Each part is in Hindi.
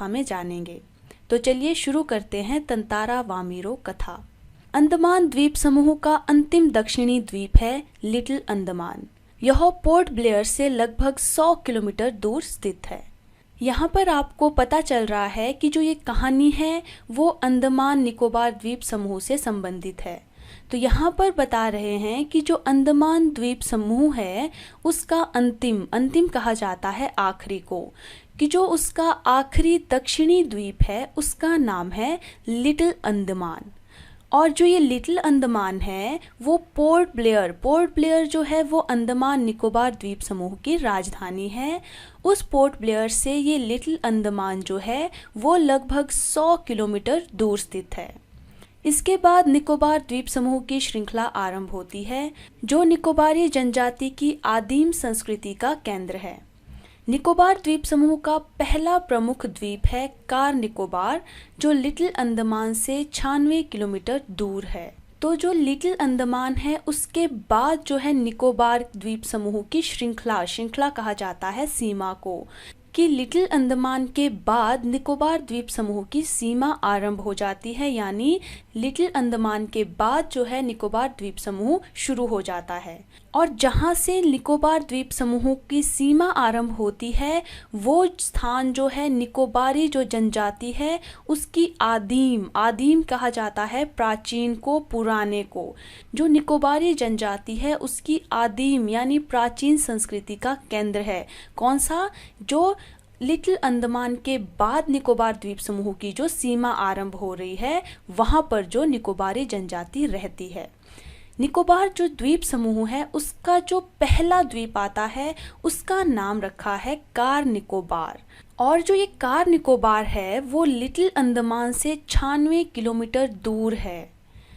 कथा में जानेंगे। तो चलिए शुरू करते हैं तंतारा वामीरो कथा। अंडमान द्वीप समूह का अंतिम दक्षिणी द्वीप है लिटिल अंडमान। यह पोर्ट ब्लेयर से लगभग 100 किलोमीटर दूर स्थित है। यहाँ पर आपको पता चल रहा है कि जो ये कहानी है वो अंडमान निकोबार द्वीप समूह से संबंधित है। तो यहाँ पर बता रहे हैं कि जो अंडमान द्वीप समूह है उसका अंतिम कहा जाता है आखिरी को, कि जो उसका आखिरी दक्षिणी द्वीप है उसका नाम है लिटिल अंडमान। और जो ये लिटिल अंडमान है वो पोर्ट ब्लेयर जो है वो अंडमान निकोबार द्वीप समूह की राजधानी है। उस पोर्ट ब्लेयर से ये लिटिल अंडमान जो है वो लगभग 100 किलोमीटर दूर स्थित है। इसके बाद निकोबार द्वीप समूह की श्रृंखला आरंभ होती है, जो निकोबारी जनजाति की आदिम संस्कृति का केंद्र है। निकोबार द्वीप समूह का पहला प्रमुख द्वीप है कार निकोबार, जो लिटिल अंडमान से 96 किलोमीटर दूर है। तो जो लिटिल अंडमान है उसके बाद जो है निकोबार द्वीप समूह की श्रृंखला कहा जाता है सीमा को, कि लिटिल अंडमान के बाद निकोबार द्वीप समूह की सीमा आरंभ हो जाती है, यानी लिटिल अंडमान के बाद जो है निकोबार द्वीप समूह शुरू हो जाता है। और जहाँ से निकोबार द्वीप समूह की सीमा आरंभ होती है वो स्थान जो है निकोबारी जो जनजाति है उसकी आदिम कहा जाता है, प्राचीन को, पुराने को। जो निकोबारी जनजाति है उसकी आदिम यानी प्राचीन संस्कृति का केंद्र है। कौन सा? जो लिटिल अंडमान के बाद निकोबार द्वीप समूह की जो सीमा आरंभ हो रही है वहाँ पर जो निकोबारी जनजाति रहती है। निकोबार जो द्वीप समूह है उसका जो पहला द्वीप आता है उसका नाम रखा है कार निकोबार। और जो ये कार निकोबार है वो लिटिल अंडमान से 96 किलोमीटर दूर है।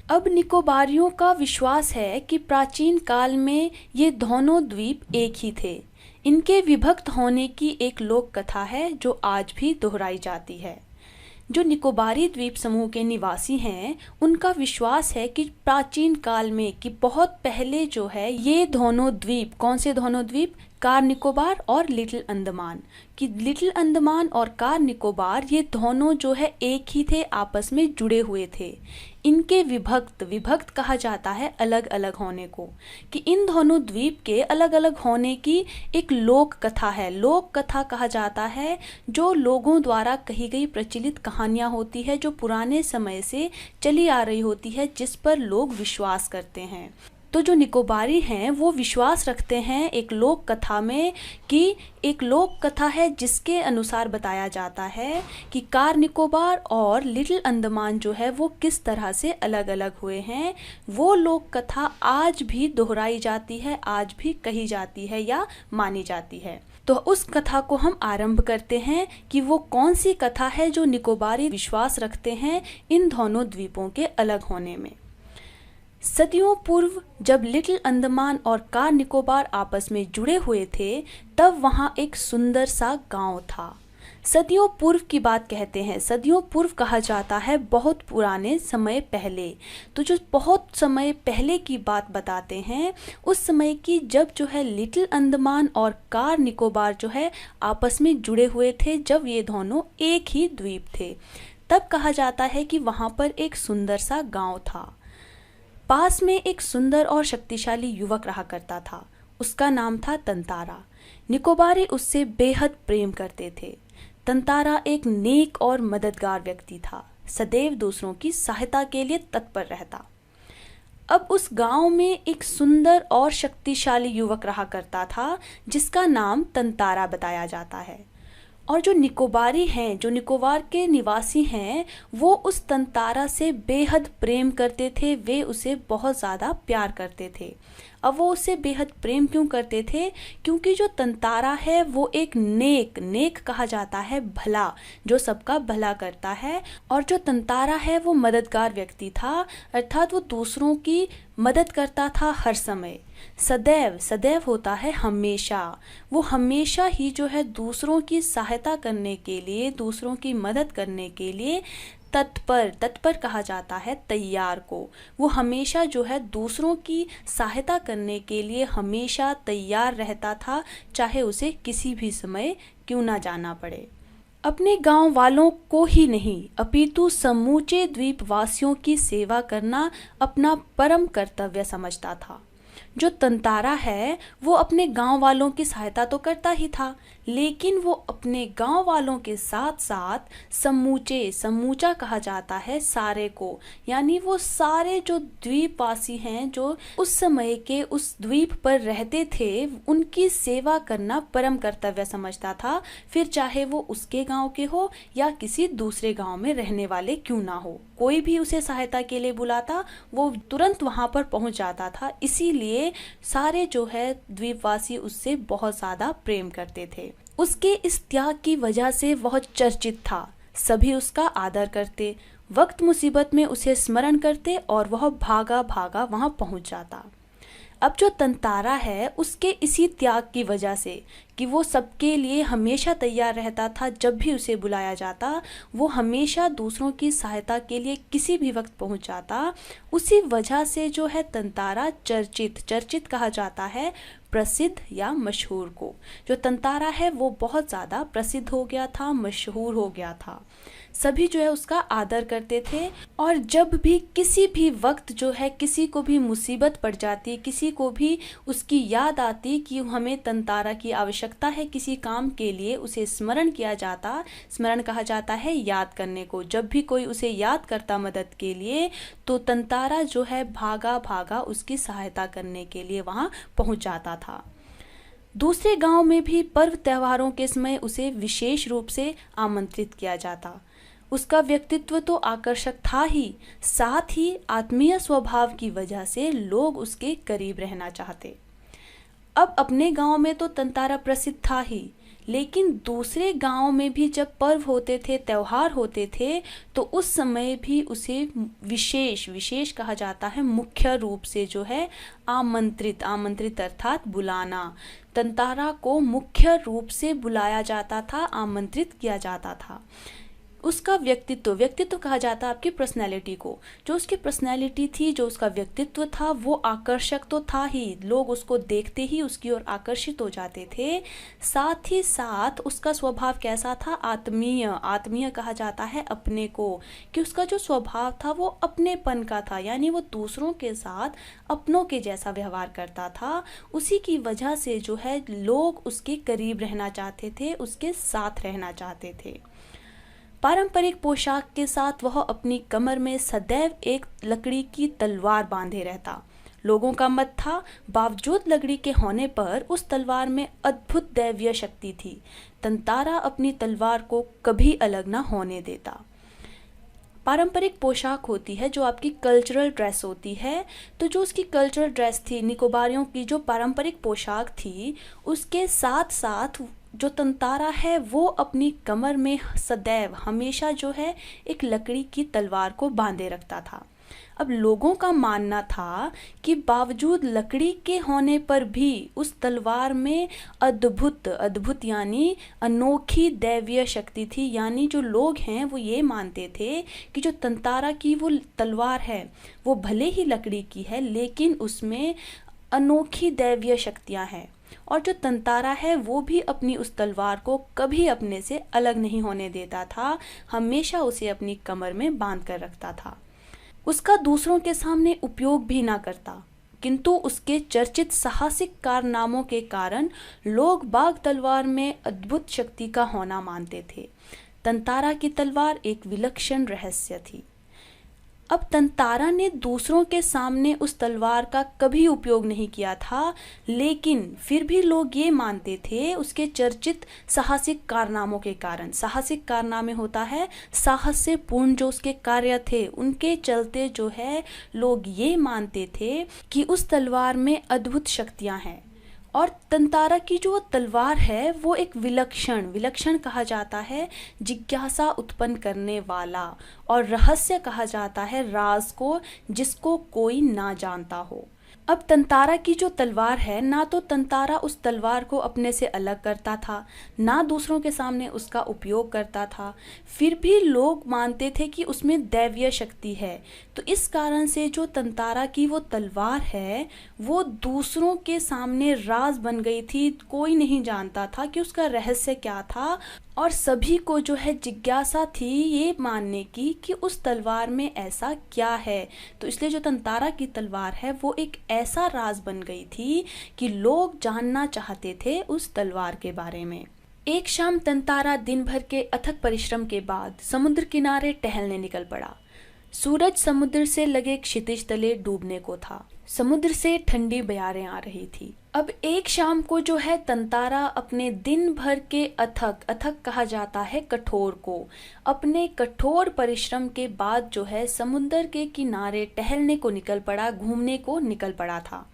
अब निकोबारियों का विश्वास है कि प्राचीन काल में ये दोनों द्वीप एक ही थे। इनके विभक्त होने की एक लोक कथा है जो आज भी दोहराई जाती है। जो निकोबारी द्वीप समूह के निवासी हैं उनका विश्वास है कि प्राचीन काल में, कि बहुत पहले जो है ये दोनों द्वीप, कौन से दोनों द्वीप? कार निकोबार और लिटिल अंडमान, कि लिटिल अंडमान और कार निकोबार ये दोनों जो है एक ही थे, आपस में जुड़े हुए थे। इनके विभक्त कहा जाता है अलग अलग होने को, कि इन दोनों द्वीप के अलग अलग होने की एक लोक कथा है। लोक कथा कहा जाता है जो लोगों द्वारा कही गई प्रचलित कहानियाँ होती है, जो पुराने समय से चली आ रही होती है, जिस पर लोग विश्वास करते हैं। तो जो निकोबारी हैं वो विश्वास रखते हैं एक लोक कथा में, कि एक लोक कथा है जिसके अनुसार बताया जाता है कि कार निकोबार और लिटिल अंडमान जो है वो किस तरह से अलग अलग हुए हैं। वो लोक कथा आज भी दोहराई जाती है, आज भी कही जाती है या मानी जाती है। तो उस कथा को हम आरंभ करते हैं कि वो कौन सी कथा है जो निकोबारी विश्वास रखते हैं इन दोनों द्वीपों के अलग होने में। सदियों पूर्व जब लिटिल अंडमान और कार निकोबार आपस में जुड़े हुए थे तब वहाँ एक सुंदर सा गांव था। सदियों पूर्व की बात कहते हैं, सदियों पूर्व कहा जाता है बहुत पुराने समय पहले। तो जो बहुत समय पहले की बात बताते हैं उस समय की, जब जो है लिटिल अंडमान और कार निकोबार जो है आपस में जुड़े हुए थे, जब ये दोनों एक ही द्वीप थे, तब कहा जाता है कि वहाँ पर एक सुंदर सा गाँव था। पास में एक सुंदर और शक्तिशाली युवक रहा करता था, उसका नाम था तंतारा। निकोबारी उससे बेहद प्रेम करते थे। तंतारा एक नेक और मददगार व्यक्ति था, सदैव दूसरों की सहायता के लिए तत्पर रहता। अब उस गांव में एक सुंदर और शक्तिशाली युवक रहा करता था जिसका नाम तंतारा बताया जाता है। और जो निकोबारी हैं, जो निकोबार के निवासी हैं, वो उस तंतारा से बेहद प्रेम करते थे, वे उसे बहुत ज़्यादा प्यार करते थे। अब वो उससे बेहद प्रेम क्यों करते थे? क्योंकि जो तंतारा है वो एक नेक कहा जाता है भला, जो सबका भला करता है। और जो तंतारा है वो मददगार व्यक्ति था, अर्थात वो दूसरों की मदद करता था हर समय। सदैव होता है हमेशा। वो हमेशा ही जो है दूसरों की सहायता करने के लिए, दूसरों की मदद करने के लिए तत्पर कहा जाता है तैयार को। वो हमेशा जो है दूसरों की सहायता करने के लिए हमेशा तैयार रहता था, चाहे उसे किसी भी समय क्यों ना जाना पड़े। अपने गांव वालों को ही नहीं अपितु समूचे द्वीपवासियों की सेवा करना अपना परम कर्तव्य समझता था। जो तंतारा है वो अपने गांव वालों की सहायता तो करता ही था, लेकिन वो अपने गांव वालों के साथ साथ समूचा कहा जाता है सारे को, यानी वो सारे जो द्वीपवासी हैं जो उस समय के उस द्वीप पर रहते थे उनकी सेवा करना परम कर्तव्य समझता था, फिर चाहे वो उसके गांव के हो या किसी दूसरे गांव में रहने वाले क्यों ना हो। कोई भी उसे सहायता के लिए बुलाता वो तुरंत वहां पर पहुंच जाता था, इसीलिए सारे जो है द्वीपवासी उससे बहुत ज्यादा प्रेम करते थे। उसके इस त्याग की वजह से वह चर्चित था, सभी उसका आदर करते, वक्त मुसीबत में उसे स्मरण करते और वह भागा भागा वहां पहुंच जाता। अब जो तंतारा है उसके इसी त्याग की वजह से कि वो सबके लिए हमेशा तैयार रहता था, जब भी उसे बुलाया जाता वो हमेशा दूसरों की सहायता के लिए किसी भी वक्त पहुंच जाता, उसी वजह से जो है तंतारा चर्चित कहा जाता है प्रसिद्ध या मशहूर को। जो तंतारा है वो बहुत ज़्यादा प्रसिद्ध हो गया था, मशहूर हो गया था, सभी जो है उसका आदर करते थे। और जब भी किसी भी वक्त जो है किसी को भी मुसीबत पड़ जाती, किसी को भी उसकी याद आती कि हमें तंतारा की आवश्यकता है किसी काम के लिए, उसे स्मरण किया जाता। स्मरण कहा जाता है याद करने को। जब भी कोई उसे याद करता मदद के लिए तो तंतारा जो है भागा भागा उसकी सहायता करने के लिए वहां पहुंच जाता था। दूसरे गांव में भी पर्व त्योहारों के समय उसे विशेष रूप से आमंत्रित किया जाता। उसका व्यक्तित्व तो आकर्षक था ही, साथ ही आत्मीय स्वभाव की वजह से लोग उसके करीब रहना चाहते। अब अपने गांव में तो तंतारा प्रसिद्ध था ही, लेकिन दूसरे गांव में भी जब पर्व होते थे, त्योहार होते थे, तो उस समय भी उसे विशेष कहा जाता है, मुख्य रूप से जो है आमंत्रित अर्थात बुलाना। तंतारा को मुख्य रूप से बुलाया जाता था, आमंत्रित किया जाता था। उसका व्यक्तित्व कहा जाता है आपकी पर्सनैलिटी को। जो उसकी पर्सनैलिटी थी, जो उसका व्यक्तित्व था, वो आकर्षक तो था ही, लोग उसको देखते ही उसकी ओर आकर्षित हो जाते थे। साथ ही साथ उसका स्वभाव कैसा था? आत्मीय कहा जाता है अपने को, कि उसका जो स्वभाव था वो अपनेपन का था, यानी वो दूसरों के साथ अपनों के जैसा व्यवहार करता था। उसी की वजह से जो है लोग उसके करीब रहना चाहते थे, उसके साथ रहना चाहते थे। पारंपरिक पोशाक के साथ वह अपनी कमर में सदैव एक लकड़ी की तलवार बांधे रहता। लोगों का मत था, बावजूद लकड़ी के होने पर उस तलवार में अद्भुत दैवीय शक्ति थी। तंतारा अपनी तलवार को कभी अलग न होने देता। पारंपरिक पोशाक होती है जो आपकी कल्चरल ड्रेस होती है, तो जो उसकी कल्चरल ड्रेस थी, निकोबारियों की जो पारंपरिक पोशाक थी, उसके साथ साथ जो तंतारा है वो अपनी कमर में सदैव हमेशा जो है एक लकड़ी की तलवार को बांधे रखता था। अब लोगों का मानना था कि बावजूद लकड़ी के होने पर भी उस तलवार में अद्भुत यानी अनोखी दैवीय शक्ति थी। यानी जो लोग हैं वो ये मानते थे कि जो तंतारा की वो तलवार है वो भले ही लकड़ी की है, लेकिन उसमें अनोखी दैवीय शक्तियां हैं, और जो तंतारा है वो भी अपनी उस तलवार को कभी अपने से अलग नहीं होने देता था, हमेशा उसे अपनी कमर में बांध कर रखता था। उसका दूसरों के सामने उपयोग भी ना करता, किंतु उसके चर्चित साहसिक कारनामों के कारण लोग बाघ तलवार में अद्भुत शक्ति का होना मानते थे। तंतारा की तलवार एक विलक्षण रहस्य थी। अब तंतारा ने दूसरों के सामने उस तलवार का कभी उपयोग नहीं किया था, लेकिन फिर भी लोग ये मानते थे उसके चर्चित साहसिक कारनामों के कारण। साहसिक कारनामे होता है साहस से पूर्ण जो उसके कार्य थे, उनके चलते जो है लोग ये मानते थे कि उस तलवार में अद्भुत शक्तियां हैं। और तंतारा की जो तलवार है वो एक विलक्षण कहा जाता है, जिज्ञासा उत्पन्न करने वाला, और रहस्य कहा जाता है राज को जिसको कोई ना जानता हो। अब तंतारा की जो तलवार है, ना तो तंतारा उस तलवार को अपने से अलग करता था, ना दूसरों के सामने उसका उपयोग करता था, फिर भी लोग मानते थे कि उसमें दैवीय शक्ति है। तो इस कारण से जो तंतारा की वो तलवार है वो दूसरों के सामने राज बन गई थी। कोई नहीं जानता था कि उसका रहस्य क्या था, और सभी को जो है जिज्ञासा थी ये मानने की कि उस तलवार में ऐसा क्या है। तो इसलिए जो तंतारा की तलवार है वो एक ऐसा राज बन गई थी कि लोग जानना चाहते थे उस तलवार के बारे में। एक शाम तंतारा दिन भर के अथक परिश्रम के बाद समुद्र किनारे टहलने निकल पड़ा। सूरज समुद्र से लगे क्षितिज तले डूबने को था। समुद्र से ठंडी बयारें आ रही थी। अब एक शाम को जो है तंतारा अपने दिन भर के अथक कहा जाता है कठोर को, अपने कठोर परिश्रम के बाद जो है समुद्र के किनारे टहलने को निकल पड़ा, घूमने को निकल पड़ा था।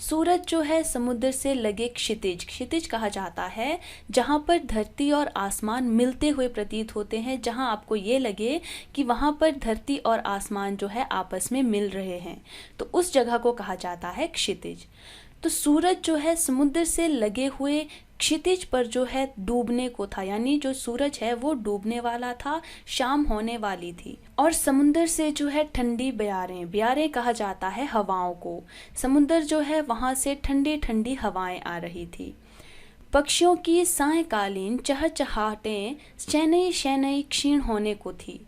सूरज जो है समुद्र से लगे क्षितिज कहा जाता है जहाँ पर धरती और आसमान मिलते हुए प्रतीत होते हैं, जहाँ आपको ये लगे कि वहाँ पर धरती और आसमान जो है आपस में मिल रहे हैं, तो उस जगह को कहा जाता है क्षितिज। तो सूरज जो है समुद्र से लगे हुए क्षितिज पर जो है डूबने को था, यानी जो सूरज है वो डूबने वाला था, शाम होने वाली थी। और समुद्र से जो है ठंडी बयारें कहा जाता है हवाओं को, समुद्र जो है वहां से ठंडी ठंडी हवाएं आ रही थी। पक्षियों की सायंकालीन चहचहाहटें शैनई शैनई क्षीण होने को थी।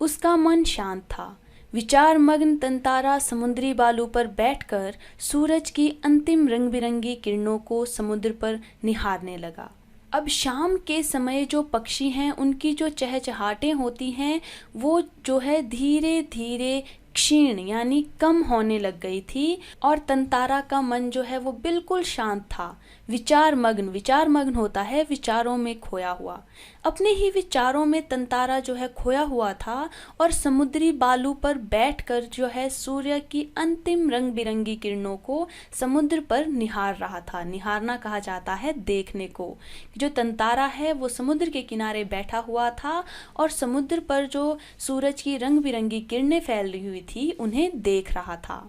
उसका मन शांत था। विचार मग्न तंतारा समुद्री बालू पर बैठकर सूरज की अंतिम रंग बिरंगी किरणों को समुद्र पर निहारने लगा। अब शाम के समय जो पक्षी हैं उनकी जो चहचहाहटें होती हैं वो जो है धीरे धीरे क्षीण यानी कम होने लग गई थी, और तंतारा का मन जो है वो बिल्कुल शांत था। विचार मग्न होता है विचारों में खोया हुआ। अपने ही विचारों में तंतारा जो है खोया हुआ था और समुद्री बालू पर बैठकर जो है सूर्य की अंतिम रंग बिरंगी किरणों को समुद्र पर निहार रहा था। निहारना कहा जाता है देखने को। जो तंतारा है वो समुद्र के किनारे बैठा हुआ था और समुद्र पर जो सूरज की रंग बिरंगी किरणें फैल रही हुई थी उन्हें देख रहा था।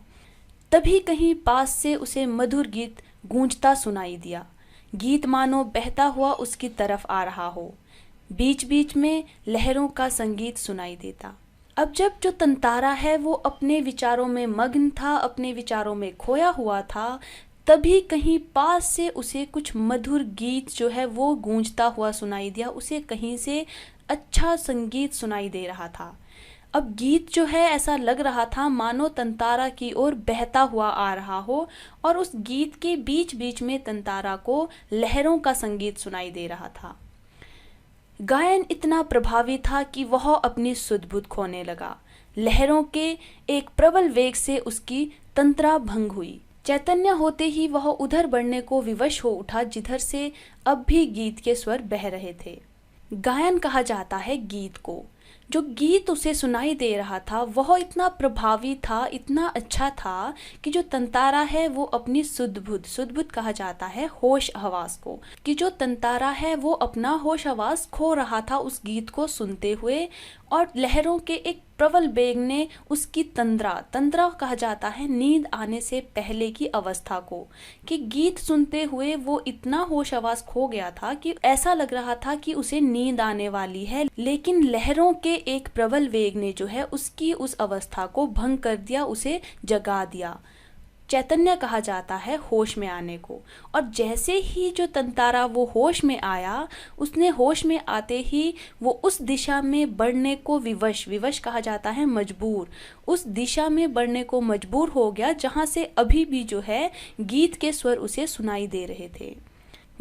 तभी कहीं पास से उसे मधुर गीत गूंजता सुनाई दिया। गीत मानो बहता हुआ उसकी तरफ आ रहा हो। बीच बीच में लहरों का संगीत सुनाई देता। अब जब जो तंतारा है वो अपने विचारों में मग्न था, अपने विचारों में खोया हुआ था, तभी कहीं पास से उसे कुछ मधुर गीत जो है वो गूंजता हुआ सुनाई दिया। उसे कहीं से अच्छा संगीत सुनाई दे रहा था। अब गीत जो है ऐसा लग रहा था मानो तंतारा की ओर बहता हुआ आ रहा हो, और उस गीत के बीच बीच में तंतारा को लहरों का संगीत सुनाई दे रहा था। गायन इतना प्रभावी था कि वह अपनी सुध-बुध खोने लगा। लहरों के एक प्रबल वेग से उसकी तंत्रा भंग हुई। चैतन्य होते ही वह उधर बढ़ने को विवश हो उठा जिधर से अब भी गीत के स्वर बह रहे थे। गायन कहा जाता है गीत को। जो गीत उसे सुनाई दे रहा था वह इतना प्रभावी था, इतना अच्छा था कि जो तंतारा है वो अपनी सुध-बुध कहा जाता है होश हवास को, कि जो तंतारा है वो अपना होश हवास खो रहा था उस गीत को सुनते हुए। और लहरों के एक प्रबल बेग ने उसकी तंद्रा कहा जाता है नींद आने से पहले की अवस्था को, कि गीत सुनते हुए वो इतना होश हवास खो गया था कि ऐसा लग रहा था कि उसे नींद आने वाली है, लेकिन लहरों के एक प्रबल वेग ने जो है उसकी उस अवस्था को भंग कर दिया, उसे जगा दिया। चैतन्य कहा जाता है होश में आने को। और जैसे ही जो तंतारा वो होश में आया, उसने होश में आते ही वो उस दिशा में बढ़ने को विवश कहा जाता है मजबूर, उस दिशा में बढ़ने को मजबूर हो गया जहाँ से अभी भी जो है गीत के स्वर उसे सुनाई दे रहे थे।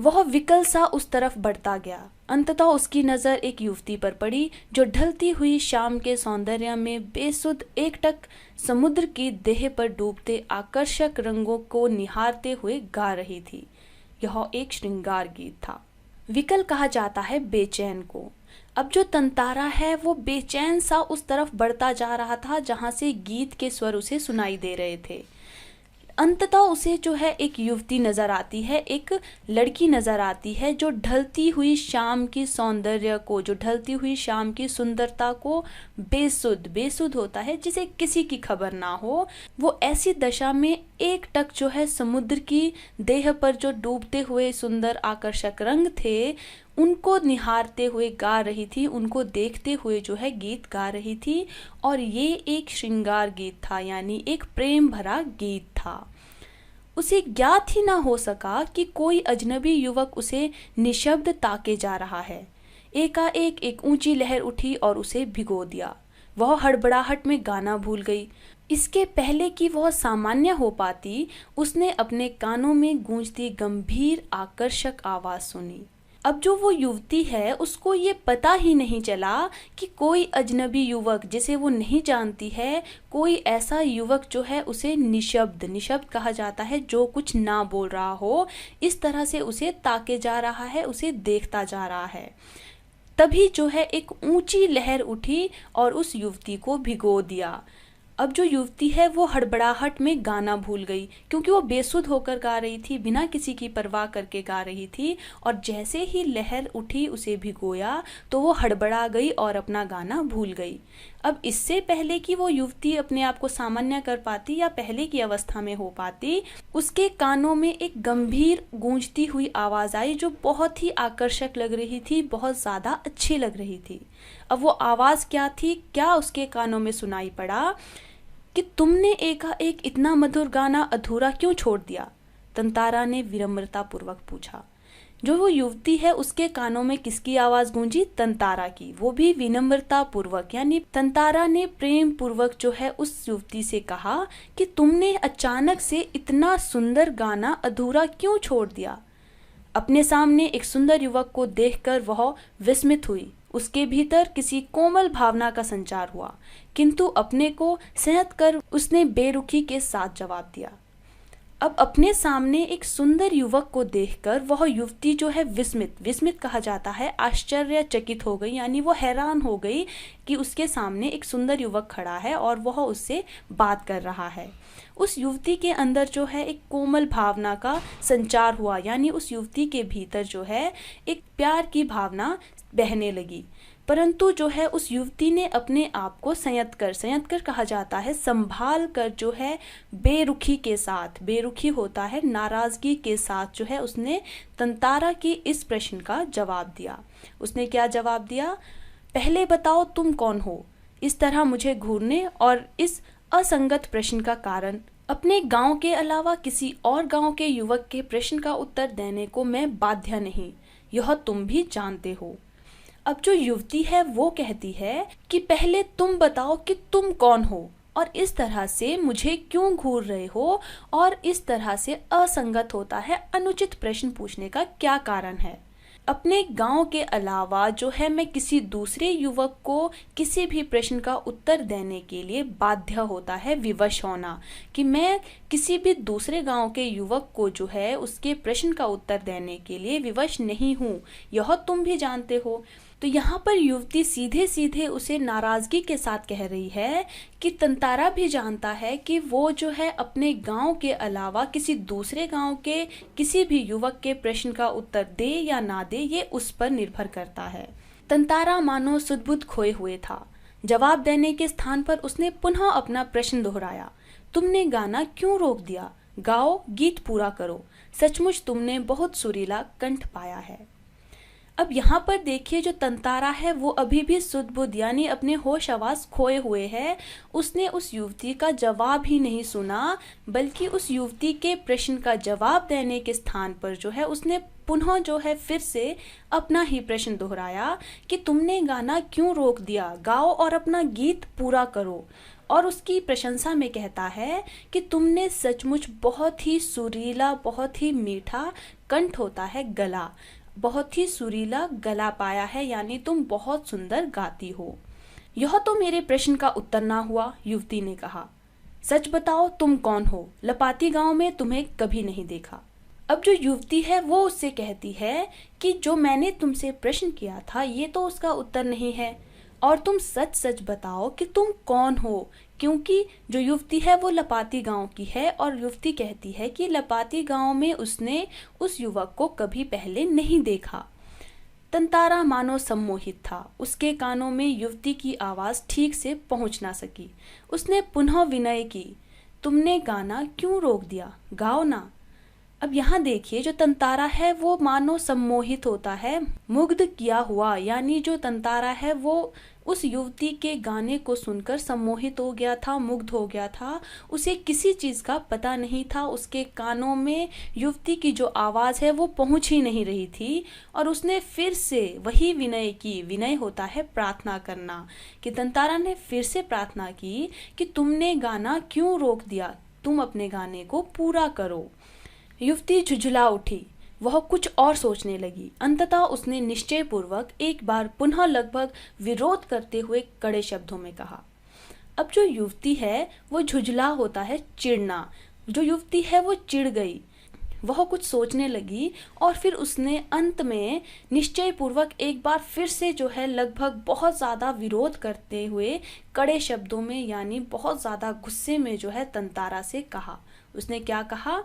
वह विकल सा उस तरफ बढ़ता गया। अंततः उसकी नज़र एक युवती पर पड़ी जो ढलती हुई शाम के सौंदर्य में बेसुध एकटक समुद्र की देह पर डूबते आकर्षक रंगों को निहारते हुए गा रही थी। यह एक श्रृंगार गीत था। विकल कहा जाता है बेचैन को। अब जो तंतारा है वो बेचैन सा उस तरफ बढ़ता जा रहा था जहाँ से गीत के स्वर उसे सुनाई दे रहे थे। अंततः उसे जो है एक युवती नजर आती है, एक लड़की नजर आती है जो ढलती हुई शाम की सौंदर्य को, जो ढलती हुई शाम की सुंदरता को बेसुध होता है जिसे किसी की खबर ना हो, वो ऐसी दशा में एक टक जो है समुद्र की देह पर जो डूबते हुए सुंदर आकर्षक रंग थे उनको निहारते हुए गा रही थी, उनको देखते हुए जो है गीत गा रही थी। और ये एक श्रृंगार गीत था, यानी एक प्रेम भरा गीत था। उसे ज्ञात ही ना हो सका कि कोई अजनबी युवक उसे निशब्द ताके जा रहा है। एकाएक एक ऊंची लहर उठी और उसे भिगो दिया। वह हड़बड़ाहट में गाना भूल गई। इसके पहले कि वह सामान्य हो पाती, उसने अपने कानों में गूंजती गंभीर आकर्षक आवाज सुनी। अब जो वो युवती है उसको ये पता ही नहीं चला कि कोई अजनबी युवक जिसे वो नहीं जानती है, कोई ऐसा युवक जो है उसे निशब्द कहा जाता है, जो कुछ ना बोल रहा हो, इस तरह से उसे ताके जा रहा है, उसे देखता जा रहा है। तभी जो है एक ऊंची लहर उठी और उस युवती को भिगो दिया। अब जो युवती है वो हड़बड़ाहट में गाना भूल गई, क्योंकि वो बेसुध होकर गा रही थी, बिना किसी की परवाह करके गा रही थी। और जैसे ही लहर उठी उसे भिगोया तो वो हड़बड़ा गई और अपना गाना भूल गई। अब इससे पहले कि वो युवती अपने आप को सामान्य कर पाती या पहले की अवस्था में हो पाती, उसके कानों में एक गंभीर गूंजती हुई आवाज आई जो बहुत ही आकर्षक लग रही थी, बहुत ज्यादा अच्छी लग रही थी। अब वो आवाज क्या थी, क्या उसके कानों में सुनाई पड़ा कि तुमने एकाएक इतना मधुर गाना अधूरा क्यों छोड़ दिया? तंतारा ने विनम्रता पूर्वक पूछा। जो वो युवती है उसके कानों में किसकी आवाज गूंजी? तंतारा की, वो भी विनम्रता पूर्वक। यानी तंतारा ने प्रेम पूर्वक जो है उस युवती से कहा कि तुमने अचानक से इतना सुंदर गाना अधूरा क्यों छोड़ दिया? अपने सामने एक सुंदर युवक को देखकर वह विस्मित हुई। उसके भीतर किसी कोमल भावना का संचार हुआ, किंतु अपने को संयत कर उसने बेरुखी के साथ जवाब दिया। अब अपने सामने एक सुंदर युवक को देखकर वह युवती जो है विस्मित कहा जाता है, आश्चर्यचकित हो गई। यानी वो हैरान हो गई कि उसके सामने एक सुंदर युवक खड़ा है और वह उससे बात कर रहा है। उस युवती के अंदर जो है एक कोमल भावना का संचार हुआ, यानी उस युवती के भीतर जो है एक प्यार की भावना बहने लगी। परंतु जो है उस युवती ने अपने आप को संयत कर कहा जाता है, संभाल कर जो है बेरुखी के साथ, बेरुखी होता है नाराजगी के साथ, जो है उसने तंतारा की इस प्रश्न का जवाब दिया। उसने क्या जवाब दिया? पहले बताओ तुम कौन हो, इस तरह मुझे घूरने और इस असंगत प्रश्न का कारण? अपने गांव के अलावा किसी और गांव के युवक के प्रश्न का उत्तर देने को मैं बाध्य नहीं, यह तुम भी जानते हो। अब जो युवती है वो कहती है कि पहले तुम बताओ कि तुम कौन हो और इस तरह से मुझे क्यों घूर रहे हो, और इस तरह से असंगत होता है, अनुचित प्रश्न पूछने का क्या कारण है? अपने गांव के अलावा जो है मैं किसी दूसरे युवक को किसी भी प्रश्न का उत्तर देने के लिए बाध्य होता है, विवश होना, कि मैं किसी भी दूसरे गांव के युवक को जो है उसके प्रश्न का उत्तर देने के लिए विवश नहीं हूँ, यह तुम भी जानते हो। तो यहाँ पर युवती सीधे सीधे उसे नाराजगी के साथ कह रही है कि तंतारा भी जानता है कि वो जो है अपने गांव के अलावा किसी दूसरे गांव के किसी भी युवक के प्रश्न का उत्तर दे या ना दे, ये उस पर निर्भर करता है। तंतारा मानो सुध-बुध खोए हुए था। जवाब देने के स्थान पर उसने पुनः अपना प्रश्न दोहराया, तुमने गाना क्यों रोक दिया? गाओ, गीत पूरा करो, सचमुच तुमने बहुत सुरीला कंठ पाया है। अब यहाँ पर देखिए जो तंतारा है वो अभी भी सुध-बुध यानी अपने होश आवाज खोए हुए है। उसने उस युवती का जवाब ही नहीं सुना, बल्कि उस युवती के प्रश्न का जवाब देने के स्थान पर जो है उसने पुनः जो है फिर से अपना ही प्रश्न दोहराया कि तुमने गाना क्यों रोक दिया? गाओ और अपना गीत पूरा करो। और उसकी प्रशंसा में कहता है कि तुमने सचमुच बहुत ही सुरीला, बहुत ही मीठा कंठ होता है गला, बहुत ही सुरीला गला पाया है, यानी तुम बहुत सुंदर गाती हो। यह तो मेरे प्रश्न का उत्तर ना हुआ, युवती ने कहा। सच बताओ तुम कौन हो? लपाती गांव में तुम्हें कभी नहीं देखा। अब जो युवती है वो उससे कहती है कि जो मैंने तुमसे प्रश्न किया था ये तो उसका उत्तर नहीं है, और तुम सच सच बताओ कि तुम कौन हो, क्योंकि जो युवती है वो लपाती गांव की है और युवती कहती है कि लपाती गांव में उसने उस युवक को कभी पहले नहीं देखा। तंतारा मानो सम्मोहित था, उसके कानों में युवती की आवाज ठीक से पहुंच ना सकी। उसने पुनः विनय की, तुमने गाना क्यों रोक दिया? गाओ ना। अब यहाँ देखिए जो तंतारा है वो मानो सम्मोहित होता है, मुग्ध किया हुआ, यानी जो तंतारा है वो उस युवती के गाने को सुनकर सम्मोहित हो गया था, मुग्ध हो गया था। उसे किसी चीज़ का पता नहीं था, उसके कानों में युवती की जो आवाज़ है वो पहुंच ही नहीं रही थी। और उसने फिर से वही विनय की, विनय होता है प्रार्थना करना, कि तंतारा ने फिर से प्रार्थना की कि तुमने गाना क्यों रोक दिया, तुम अपने गाने को पूरा करो। युवती झुझला उठी, वह कुछ और सोचने लगी। अंततः उसने निश्चय पूर्वक एक बार पुनः लगभग विरोध करते हुए कड़े शब्दों में कहा। अब जो युवती है वो झुझला होता है चिढ़ना, जो युवती है वो चिढ़ गई, वह कुछ सोचने लगी और फिर उसने अंत में निश्चय पूर्वक एक बार फिर से जो है लगभग बहुत ज़्यादा विरोध करते हुए कड़े शब्दों में, यानी बहुत ज़्यादा गुस्से में जो है तंतारा से कहा। उसने क्या कहा?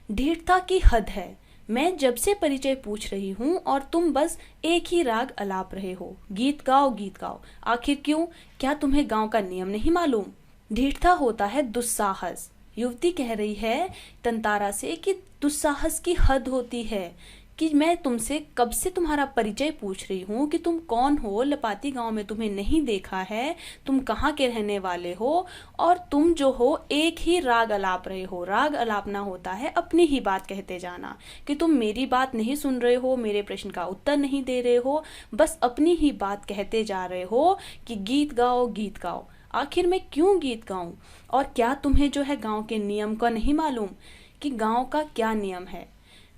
ढीठता की हद है, मैं जब से परिचय पूछ रही हूँ और तुम बस एक ही राग अलाप रहे हो, गीत गाओ गीत गाओ। आखिर क्यों? क्या तुम्हें गांव का नियम नहीं मालूम? ढीठता होता है दुस्साहस। युवती कह रही है तंतारा से कि दुस्साहस की हद होती है, कि मैं तुमसे कब से तुम्हारा परिचय पूछ रही हूँ कि तुम कौन हो, लपाती गांव में तुम्हें नहीं देखा है, तुम कहाँ के रहने वाले हो, और तुम जो हो एक ही राग अलाप रहे हो। राग अलापना होता है अपनी ही बात कहते जाना, कि तुम मेरी बात नहीं सुन रहे हो, मेरे प्रश्न का उत्तर नहीं दे रहे हो, बस अपनी ही बात कहते जा रहे हो कि गीत गाओ गीत गाओ। आखिर मैं क्यों गीत गाऊं? और क्या तुम्हें जो है गांव के नियम का नहीं मालूम कि गांव का क्या नियम है?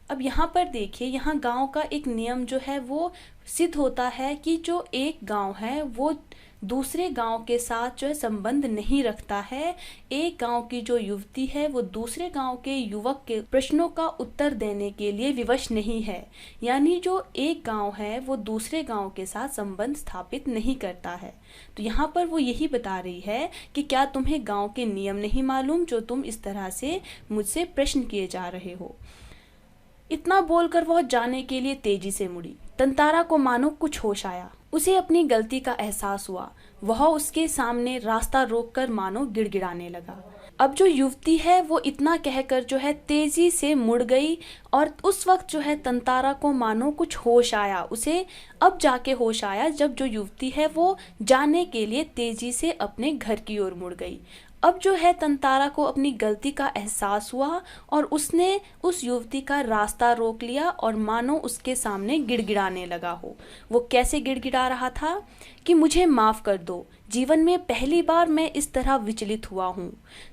अब यहाँ पर देखिए, यहाँ गांव का एक नियम जो है वो सिद्ध होता है कि जो एक गांव है वो दूसरे गांव के साथ जो है संबंध नहीं रखता है। एक गांव की जो युवती है वो दूसरे गांव के युवक के प्रश्नों का उत्तर देने के लिए विवश नहीं है, यानी जो एक गांव है वो दूसरे गांव के साथ संबंध स्थापित नहीं करता है। तो यहाँ पर वो यही बता रही है कि क्या तुम्हें गांव के नियम नहीं मालूम जो तुम इस तरह से मुझसे प्रश्न किए जा रहे हो। इतना बोलकर वह जाने के लिए तेजी से मुड़ी। तंतारा को मानो कुछ होश आया, उसे अपनी गलती का एहसास हुआ। वह उसके सामने रास्ता रोककर मानो गिड़गिड़ाने लगा। अब जो युवती है वो इतना कहकर जो है तेजी से मुड़ गई, और उस वक्त जो है तंतारा को मानो कुछ होश आया। उसे अब जाके होश आया जब जो युवती है वो जाने के लिए तेजी से अपने घर की ओर मुड़ गई। अब जो है तंतारा को अपनी गलती का एहसास हुआ और उसने उस युवती का रास्ता रोक लिया और मानो उसके सामने गिड़गिड़ाने लगा हो। वो कैसे गिड़गिड़ा रहा था कि मुझे माफ़ कर दो, जीवन में पहली बार मैं इस तरह विचलित हुआ हूँ।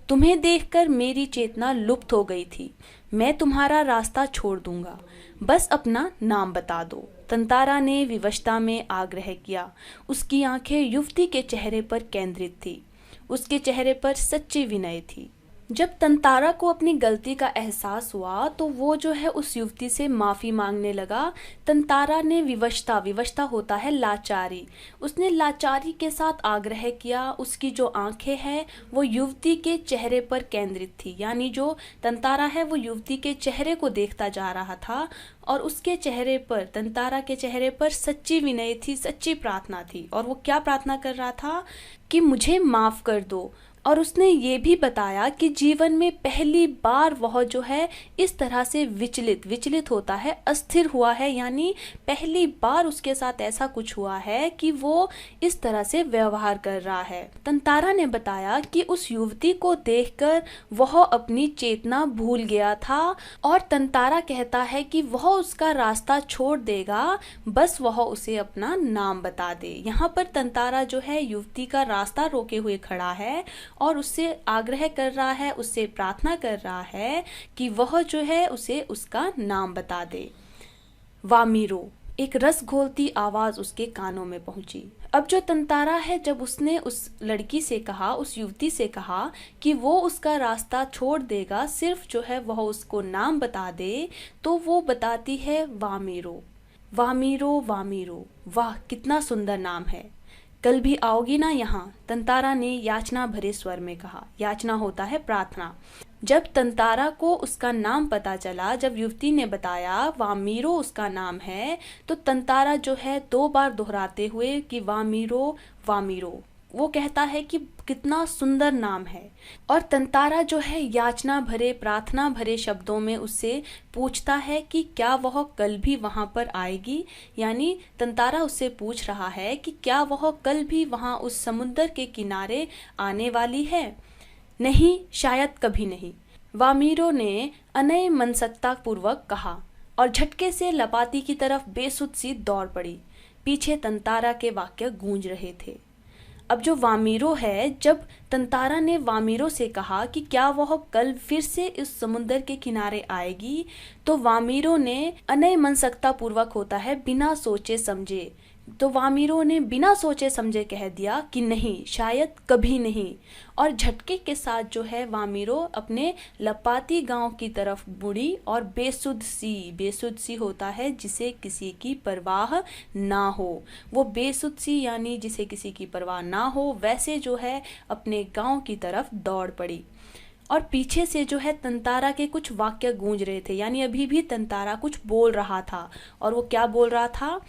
तुम्हें देखकर मेरी चेतना लुप्त हो गई थी। मैं तुम्हारा रास्ता छोड़ दूंगा, बस अपना नाम बता दो। तंतारा ने विवशता में आग्रह किया। उसकी आंखें युवती के चेहरे पर केंद्रित थी, उसके चेहरे पर सच्ची विनय थी। जब तंतारा को अपनी गलती का एहसास हुआ तो वो जो है उस युवती से माफ़ी मांगने लगा। तंतारा ने विवशता होता है लाचारी, उसने लाचारी के साथ आग्रह किया। उसकी जो आंखें हैं वो युवती के चेहरे पर केंद्रित थी, यानी जो तंतारा है वो युवती के चेहरे को देखता जा रहा था और उसके चेहरे पर, तंतारा के चेहरे पर सच्ची विनय थी, सच्ची प्रार्थना थी। और वो क्या प्रार्थना कर रहा था कि मुझे माफ़ कर दो। और उसने ये भी बताया कि जीवन में पहली बार वह जो है इस तरह से विचलित होता है, अस्थिर हुआ है, यानी पहली बार उसके साथ ऐसा कुछ हुआ है कि वो इस तरह से व्यवहार कर रहा है। तंतारा ने बताया कि उस युवती को देखकर वह अपनी चेतना भूल गया था और तंतारा कहता है कि वह उसका रास्ता छोड़ देगा, बस वह उसे अपना नाम बता दे। यहाँ पर तंतारा जो है युवती का रास्ता रोके हुए खड़ा है और उससे आग्रह कर रहा है, उससे प्रार्थना कर रहा है कि वह जो है उसे उसका नाम बता दे। वामीरो, एक रस घोलती आवाज उसके कानों में पहुंची। अब जो तंतारा है, जब उसने उस लड़की से कहा, उस युवती से कहा कि वो उसका रास्ता छोड़ देगा, सिर्फ जो है वह उसको नाम बता दे, तो वो बताती है वामीरो। वामीरो वामीरो, वाह कितना सुंदर नाम है, कल भी आओगी ना यहाँ? तंतारा ने याचना भरे स्वर में कहा। याचना होता है प्रार्थना। जब तंतारा को उसका नाम पता चला, जब युवती ने बताया वामीरो उसका नाम है, तो तंतारा जो है 2 बार दोहराते हुए कि वामीरो वामीरो वो कहता है कि कितना सुंदर नाम है। और तंतारा जो है याचना भरे, प्रार्थना भरे शब्दों में उससे पूछता है कि क्या वह कल भी वहां पर आएगी। यानी तंतारा उससे पूछ रहा है कि क्या वह कल भी वहां उस समुद्र के किनारे आने वाली है। नहीं, शायद कभी नहीं, वामीरो ने अनय मनसकता पूर्वक कहा और झटके से लपाती की तरफ बेसुध सी दौड़ पड़ी। पीछे तंतारा के वाक्य गूंज रहे थे। अब जो वामीरो है, जब तंतारा ने वामीरो से कहा कि क्या वह कल फिर से इस समुद्र के किनारे आएगी, तो वामीरो ने अनय मनसकता पूर्वक होता है बिना सोचे समझे, तो वामीरो ने बिना सोचे समझे कह दिया कि नहीं, शायद कभी नहीं। और झटके के साथ जो है वामीरो अपने लपाती गांव की तरफ मुड़ी और बेसुध सी होता है जिसे किसी की परवाह ना हो। वो बेसुध सी यानी जिसे किसी की परवाह ना हो, वैसे जो है अपने गांव की तरफ दौड़ पड़ी। और पीछे से जो है तंतारा के कुछ वाक्य गूंज रहे थे, यानी अभी भी तंतारा कुछ बोल रहा था। और वो क्या बोल रहा था?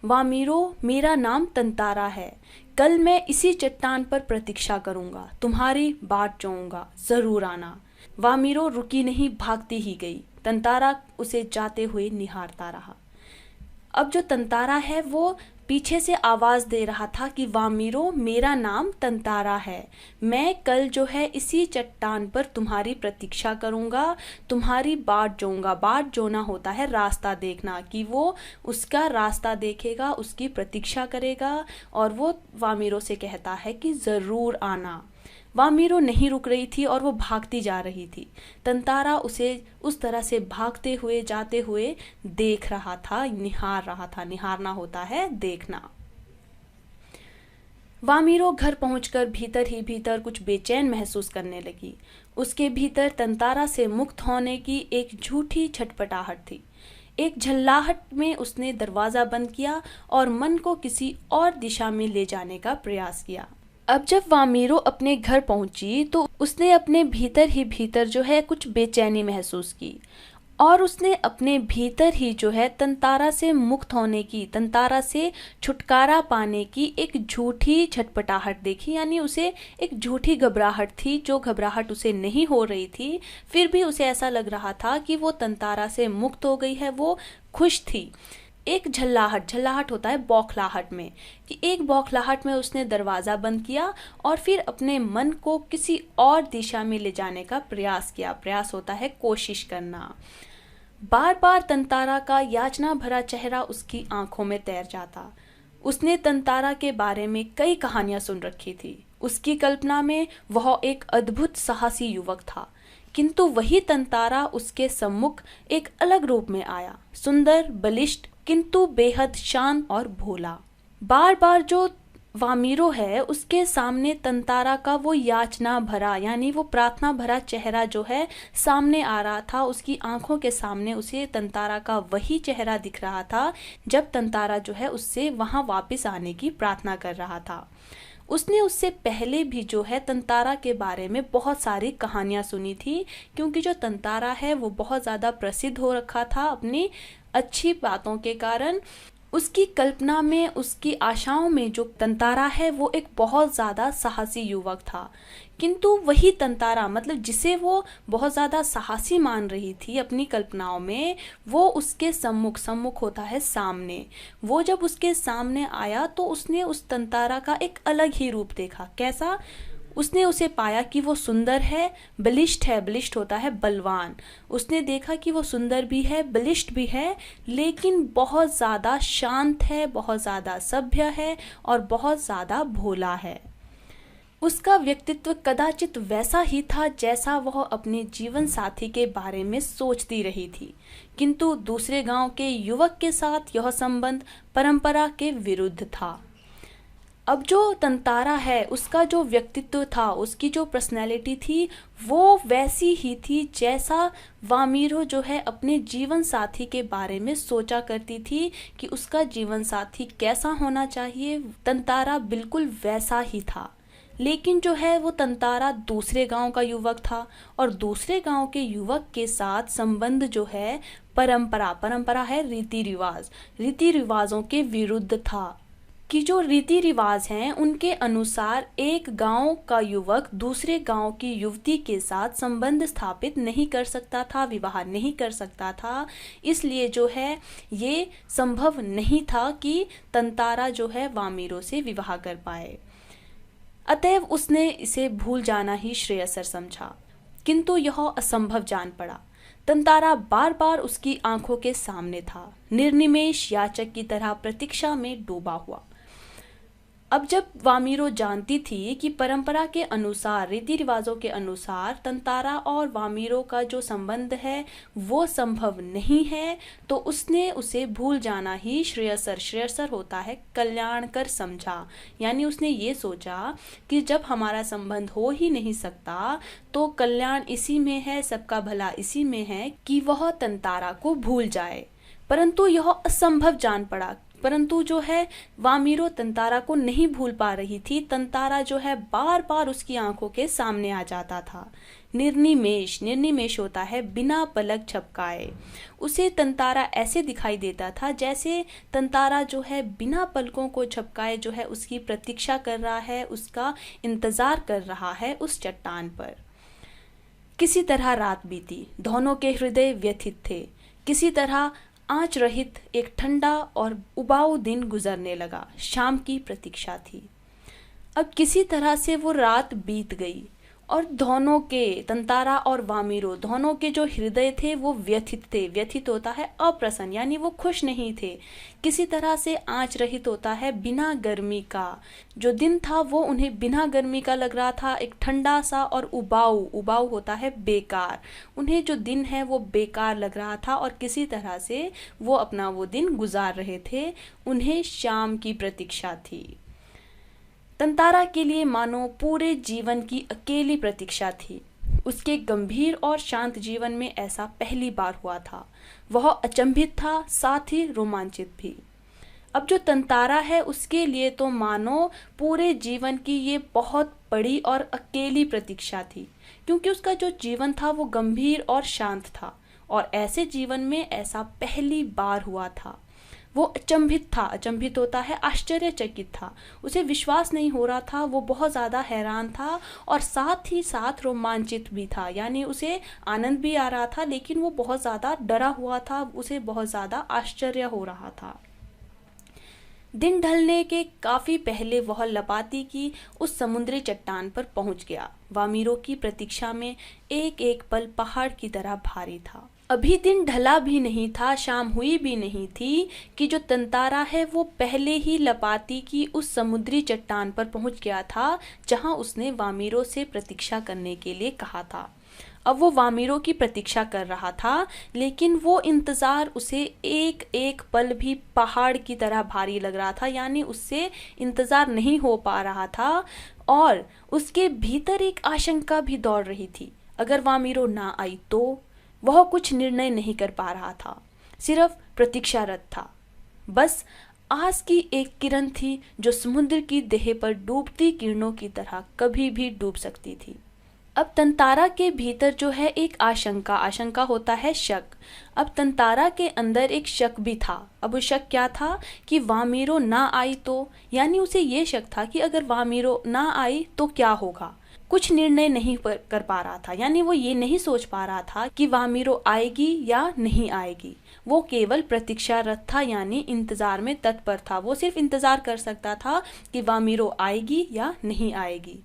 वामीरो, मेरा नाम तंतारा है। कल मैं इसी चट्टान पर प्रतीक्षा करूंगा, तुम्हारी बाट जोऊंगा, जरूर आना। वामीरो रुकी नहीं, भागती ही गई। तंतारा उसे जाते हुए निहारता रहा। अब जो तंतारा है वो पीछे से आवाज दे रहा था कि वामीरो, मेरा नाम तंतारा है। मैं कल जो है इसी चट्टान पर तुम्हारी प्रतीक्षा करूंगा, तुम्हारी बाट जोऊंगा। बाट जोना होता है रास्ता देखना, कि वो उसका रास्ता देखेगा, उसकी प्रतीक्षा करेगा। और वो वामीरो से कहता है कि जरूर आना। वामीरो नहीं रुक रही थी और वो भागती जा रही थी। तंतारा उसे उस तरह से भागते हुए जाते हुए देख रहा था, निहार रहा था। निहारना होता है देखना। वामीरो घर पहुंचकर भीतर ही भीतर कुछ बेचैन महसूस करने लगी। उसके भीतर तंतारा से मुक्त होने की एक झूठी छटपटाहट थी। एक झल्लाहट में उसने दरवाजा बंद किया और मन को किसी और दिशा में ले जाने का प्रयास किया। अब जब वामीरो अपने घर पहुंची तो उसने अपने भीतर ही भीतर जो है कुछ बेचैनी महसूस की। और उसने अपने भीतर ही जो है तंतारा से मुक्त होने की, तंतारा से छुटकारा पाने की एक झूठी छटपटाहट देखी। यानी उसे एक झूठी घबराहट थी, जो घबराहट उसे नहीं हो रही थी, फिर भी उसे ऐसा लग रहा था कि वो तंतारा से मुक्त हो गई है, वो खुश थी। एक झल्लाहट होता है बौखलाहट में, कि एक बौखलाहट में उसने दरवाज़ा बंद किया और फिर अपने मन को किसी और दिशा में ले जाने का प्रयास किया। प्रयास होता है कोशिश करना। बार बार तंतारा का याचना भरा चेहरा उसकी आंखों में तैर जाता। उसने तंतारा के बारे में कई कहानियां सुन रखी थी। उसकी कल्पना में वह एक अद्भुत साहसी युवक था, किंतु वही तंतारा उसके सम्मुख एक अलग रूप में आया, सुंदर, बलिष्ठ, किंतु बेहद शांत और भोला। बार बार जो वामीरो है उसके सामने तंतारा का वो याचना भरा यानी वो प्रार्थना भरा चेहरा जो है सामने आ रहा था। उसकी आंखों के सामने उसे तंतारा का वही चेहरा दिख रहा था जब तंतारा जो है उससे वहां वापस आने की प्रार्थना कर रहा था। उसने उससे पहले भी जो है तंतारा के बारे में बहुत सारी कहानियां सुनी थी, क्योंकि जो तंतारा है वो बहुत ज़्यादा प्रसिद्ध हो रखा था अपनी अच्छी बातों के कारण। उसकी कल्पना में, उसकी आशाओं में जो तंतारा है वो एक बहुत ज़्यादा साहसी युवक था। किंतु वही तंतारा, मतलब जिसे वो बहुत ज़्यादा साहसी मान रही थी अपनी कल्पनाओं में, वो उसके सम्मुख होता है सामने। वो जब उसके सामने आया तो उसने उस तंतारा का एक अलग ही रूप देखा। कैसा? उसने उसे पाया कि वो सुंदर है, बलिष्ठ है, बलिष्ठ होता है बलवान। उसने देखा कि वो सुंदर भी है, बलिष्ठ भी है, लेकिन बहुत ज़्यादा शांत है, बहुत ज़्यादा सभ्य है और बहुत ज़्यादा भोला है। उसका व्यक्तित्व कदाचित वैसा ही था जैसा वह अपने जीवन साथी के बारे में सोचती रही थी, किंतु दूसरे गांव के युवक के साथ यह संबंध परंपरा के विरुद्ध था। अब जो तंतारा है उसका जो व्यक्तित्व था, उसकी जो पर्सनैलिटी थी, वो वैसी ही थी जैसा वामीरो जो है अपने जीवन साथी के बारे में सोचा करती थी कि उसका जीवन साथी कैसा होना चाहिए। तंतारा बिल्कुल वैसा ही था, लेकिन जो है वो तंतारा दूसरे गांव का युवक था और दूसरे गांव के युवक के साथ संबंध जो है परंपरा है रीति रिवाजों के विरुद्ध था। कि जो रीति रिवाज हैं उनके अनुसार एक गांव का युवक दूसरे गांव की युवती के साथ संबंध स्थापित नहीं कर सकता था, विवाह नहीं कर सकता था। इसलिए जो है ये संभव नहीं था कि तंतारा जो है वामीरो से विवाह कर पाए। अतएव उसने इसे भूल जाना ही श्रेयस्कर समझा, किंतु यह असंभव जान पड़ा। तंतारा बार बार उसकी आंखों के सामने था, निर्निमेष याचक की तरह प्रतीक्षा में डूबा हुआ। अब जब वामीरो जानती थी कि परंपरा के अनुसार, रीति रिवाजों के अनुसार तंतारा और वामीरो का जो संबंध है वो संभव नहीं है, तो उसने उसे भूल जाना ही श्रेयस्कर होता है कल्याणकर समझा। यानी उसने ये सोचा कि जब हमारा संबंध हो ही नहीं सकता तो कल्याण इसी में है, सबका भला इसी में है कि वह तंतारा को भूल जाए। परंतु यह असंभव जान पड़ा। परंतु जो है वामीरो तंतारा को नहीं भूल पा रही थी। तंतारा जो है बार बार उसकी आंखों के सामने आ जाता था। निर्निमेष, निर्निमेष होता है बिना पलक झपकाए। उसे तंतारा ऐसे दिखाई देता था जैसे तंतारा जो है बिना पलकों को झपकाए जो है उसकी प्रतीक्षा कर रहा है, उसका इंतजार कर रहा है उस चट्टान पर। किसी तरह रात बीती, दोनों के हृदय व्यथित थे। किसी तरह आँच रहित एक ठंडा और उबाऊ दिन गुजरने लगा। शाम की प्रतीक्षा थी। अब किसी तरह से वो रात बीत गई और दोनों के, तंतारा और वामीरो दोनों के जो हृदय थे वो व्यथित थे। व्यथित होता है अप्रसन्न, यानी वो खुश नहीं थे। किसी तरह से आँच रहित होता है बिना गर्मी का। जो दिन था वो उन्हें बिना गर्मी का लग रहा था, एक ठंडा सा, और उबाऊ, उबाऊ होता है बेकार। उन्हें जो दिन है वो बेकार लग रहा था और किसी तरह से वो अपना वो दिन गुजार रहे थे। उन्हें शाम की प्रतीक्षा थी। तंतारा के लिए मानो पूरे जीवन की अकेली प्रतीक्षा थी। उसके गंभीर और शांत जीवन में ऐसा पहली बार हुआ था। वह अचंभित था, साथ ही रोमांचित भी। अब जो तंतारा है उसके लिए तो मानो पूरे जीवन की ये बहुत बड़ी और अकेली प्रतीक्षा थी, क्योंकि उसका जो जीवन था वो गंभीर और शांत था और ऐसे जीवन में ऐसा पहली बार हुआ था। वो अचंभित था। अचंभित होता है आश्चर्यचकित था। उसे विश्वास नहीं हो रहा था। वो बहुत ज़्यादा हैरान था और साथ ही साथ रोमांचित भी था। यानी उसे आनंद भी आ रहा था, लेकिन वो बहुत ज़्यादा डरा हुआ था। उसे बहुत ज़्यादा आश्चर्य हो रहा था। दिन ढलने के काफी पहले वह लपाती की उस समुद्री चट्टान पर पहुंच गया। वामीरो की प्रतीक्षा में एक एक पल पहाड़ की तरह भारी था। अभी दिन ढला भी नहीं था, शाम हुई भी नहीं थी कि जो तंतारा है वो पहले ही लपाती की उस समुद्री चट्टान पर पहुंच गया था जहां उसने वामीरो से प्रतीक्षा करने के लिए कहा था। अब वो वामीरो की प्रतीक्षा कर रहा था, लेकिन वो इंतज़ार उसे एक एक पल भी पहाड़ की तरह भारी लग रहा था। यानी उससे इंतज़ार नहीं हो पा रहा था और उसके भीतर एक आशंका भी दौड़ रही थी। अगर वामीरो ना आई तो वह कुछ निर्णय नहीं कर पा रहा था, सिर्फ प्रतीक्षारत था। बस आस की एक किरण थी जो समुद्र की देह पर डूबती किरणों की तरह कभी भी डूब सकती थी। अब तंतारा के भीतर जो है एक आशंका, आशंका होता है शक। अब तंतारा के अंदर एक शक भी था। अब वो शक क्या था कि वामीरो ना आई तो, यानी उसे ये शक था कि अगर वामीरो ना आई तो क्या होगा। कुछ निर्णय नहीं कर पा रहा था। यानी वो ये नहीं सोच पा रहा था कि वामीरो आएगी या नहीं आएगी। वो केवल प्रतीक्षारत था, यानी इंतजार में तत्पर था। वो सिर्फ इंतजार कर सकता था कि वामीरो आएगी या नहीं आएगी।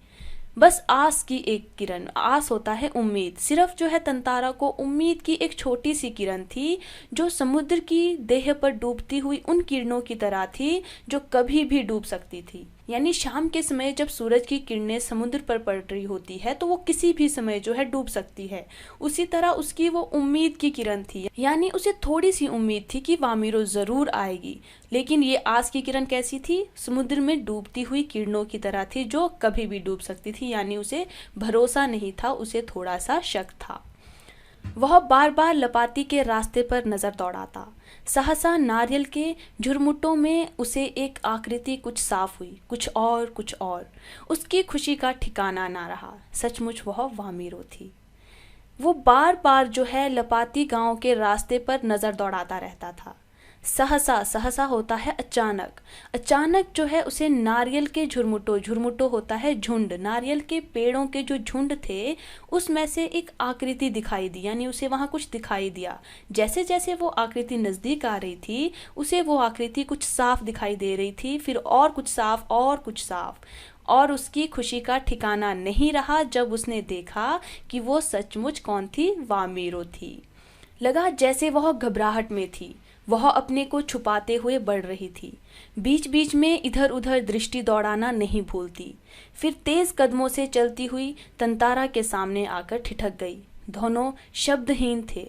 बस आस की एक किरण, आस होता है उम्मीद। सिर्फ जो है तंतारा को उम्मीद की एक छोटी सी किरण थी जो समुद्र की देह पर डूबती हुई उन किरणों की तरह थी जो कभी भी डूब सकती थी। यानी शाम के समय जब सूरज की किरणें समुद्र पर पड़ रही होती है तो वो किसी भी समय जो है डूब सकती है। उसी तरह उसकी वो उम्मीद की किरण थी। यानी उसे थोड़ी सी उम्मीद थी कि वामीरो जरूर आएगी, लेकिन ये आस की किरण कैसी थी? समुद्र में डूबती हुई किरणों की तरह थी जो कभी भी डूब सकती थी। यानी उसे भरोसा नहीं था, उसे थोड़ा सा शक था। वह बार बार लपाती के रास्ते पर नजर दौड़ाता। सहसा नारियल के झुरमुटों में उसे एक आकृति कुछ साफ हुई, कुछ और। उसकी खुशी का ठिकाना ना रहा। सचमुच वह वामीरो थी। वो बार बार जो है लपाती गांव के रास्ते पर नजर दौड़ाता रहता था। सहसा, सहसा होता है अचानक। अचानक जो है उसे नारियल के झुरमुटो, झुरमुटो होता है झुंड, नारियल के पेड़ों के जो झुंड थे उसमें से एक आकृति दिखाई दी, यानी उसे वहाँ कुछ दिखाई दिया। जैसे जैसे वो आकृति नज़दीक आ रही थी उसे वो आकृति कुछ साफ दिखाई दे रही थी, फिर और कुछ साफ और कुछ साफ, और उसकी खुशी का ठिकाना नहीं रहा जब उसने देखा कि वो सचमुच कौन थी, वामीरो थी। लगा जैसे वह घबराहट में थी, वह अपने को छुपाते हुए बढ़ रही थी। बीच बीच में इधर उधर दृष्टि दौड़ाना नहीं भूलती। फिर तेज कदमों से चलती हुई तंतारा के सामने आकर ठिठक गई। दोनों शब्दहीन थे।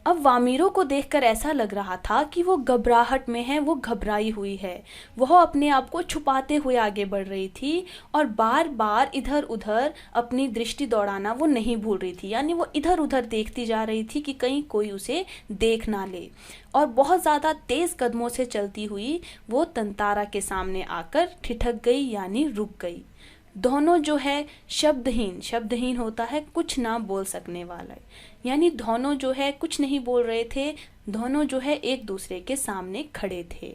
अब वामीरो को देखकर ऐसा लग रहा था कि वो घबराहट में है, वो घबराई हुई है। वह अपने आप को छुपाते हुए आगे बढ़ रही थी और बार बार इधर उधर अपनी दृष्टि दौड़ाना वो नहीं भूल रही थी, यानी वो इधर उधर देखती जा रही थी कि कहीं कोई उसे देख ना ले। और बहुत ज़्यादा तेज़ कदमों से चलती हुई वो तंतारा के सामने आकर ठिठक गई, यानी रुक गई। दोनों जो है शब्दहीन, शब्दहीन होता है कुछ ना बोल सकने वाला, यानी दोनों जो है कुछ नहीं बोल रहे थे। दोनों जो है एक दूसरे के सामने खड़े थे।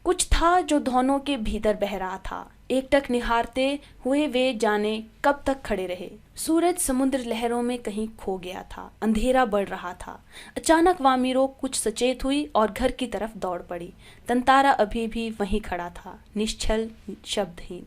कुछ था जो दोनों के भीतर बह रहा था। एकटक निहारते हुए वे जाने कब तक खड़े रहे। सूरज समुद्र लहरों में कहीं खो गया था, अंधेरा बढ़ रहा था। अचानक वामीरो कुछ सचेत हुई और घर की तरफ दौड़ पड़ी। तंतारा अभी भी वहीं खड़ा था, निश्चल, शब्दहीन।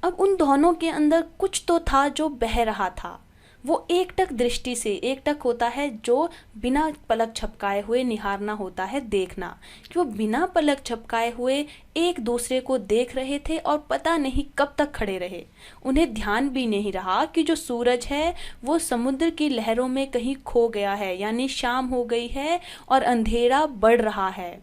अब उन दोनों के अंदर कुछ तो था जो बह रहा था। वो एकटक दृष्टि से, एकटक होता है जो बिना पलक झपकाए हुए निहारना होता है, देखना, कि वो बिना पलक झपकाए हुए एक दूसरे को देख रहे थे और पता नहीं कब तक खड़े रहे। उन्हें ध्यान भी नहीं रहा कि जो सूरज है वो समुद्र की लहरों में कहीं खो गया है, यानी शाम हो गई है और अंधेरा बढ़ रहा है।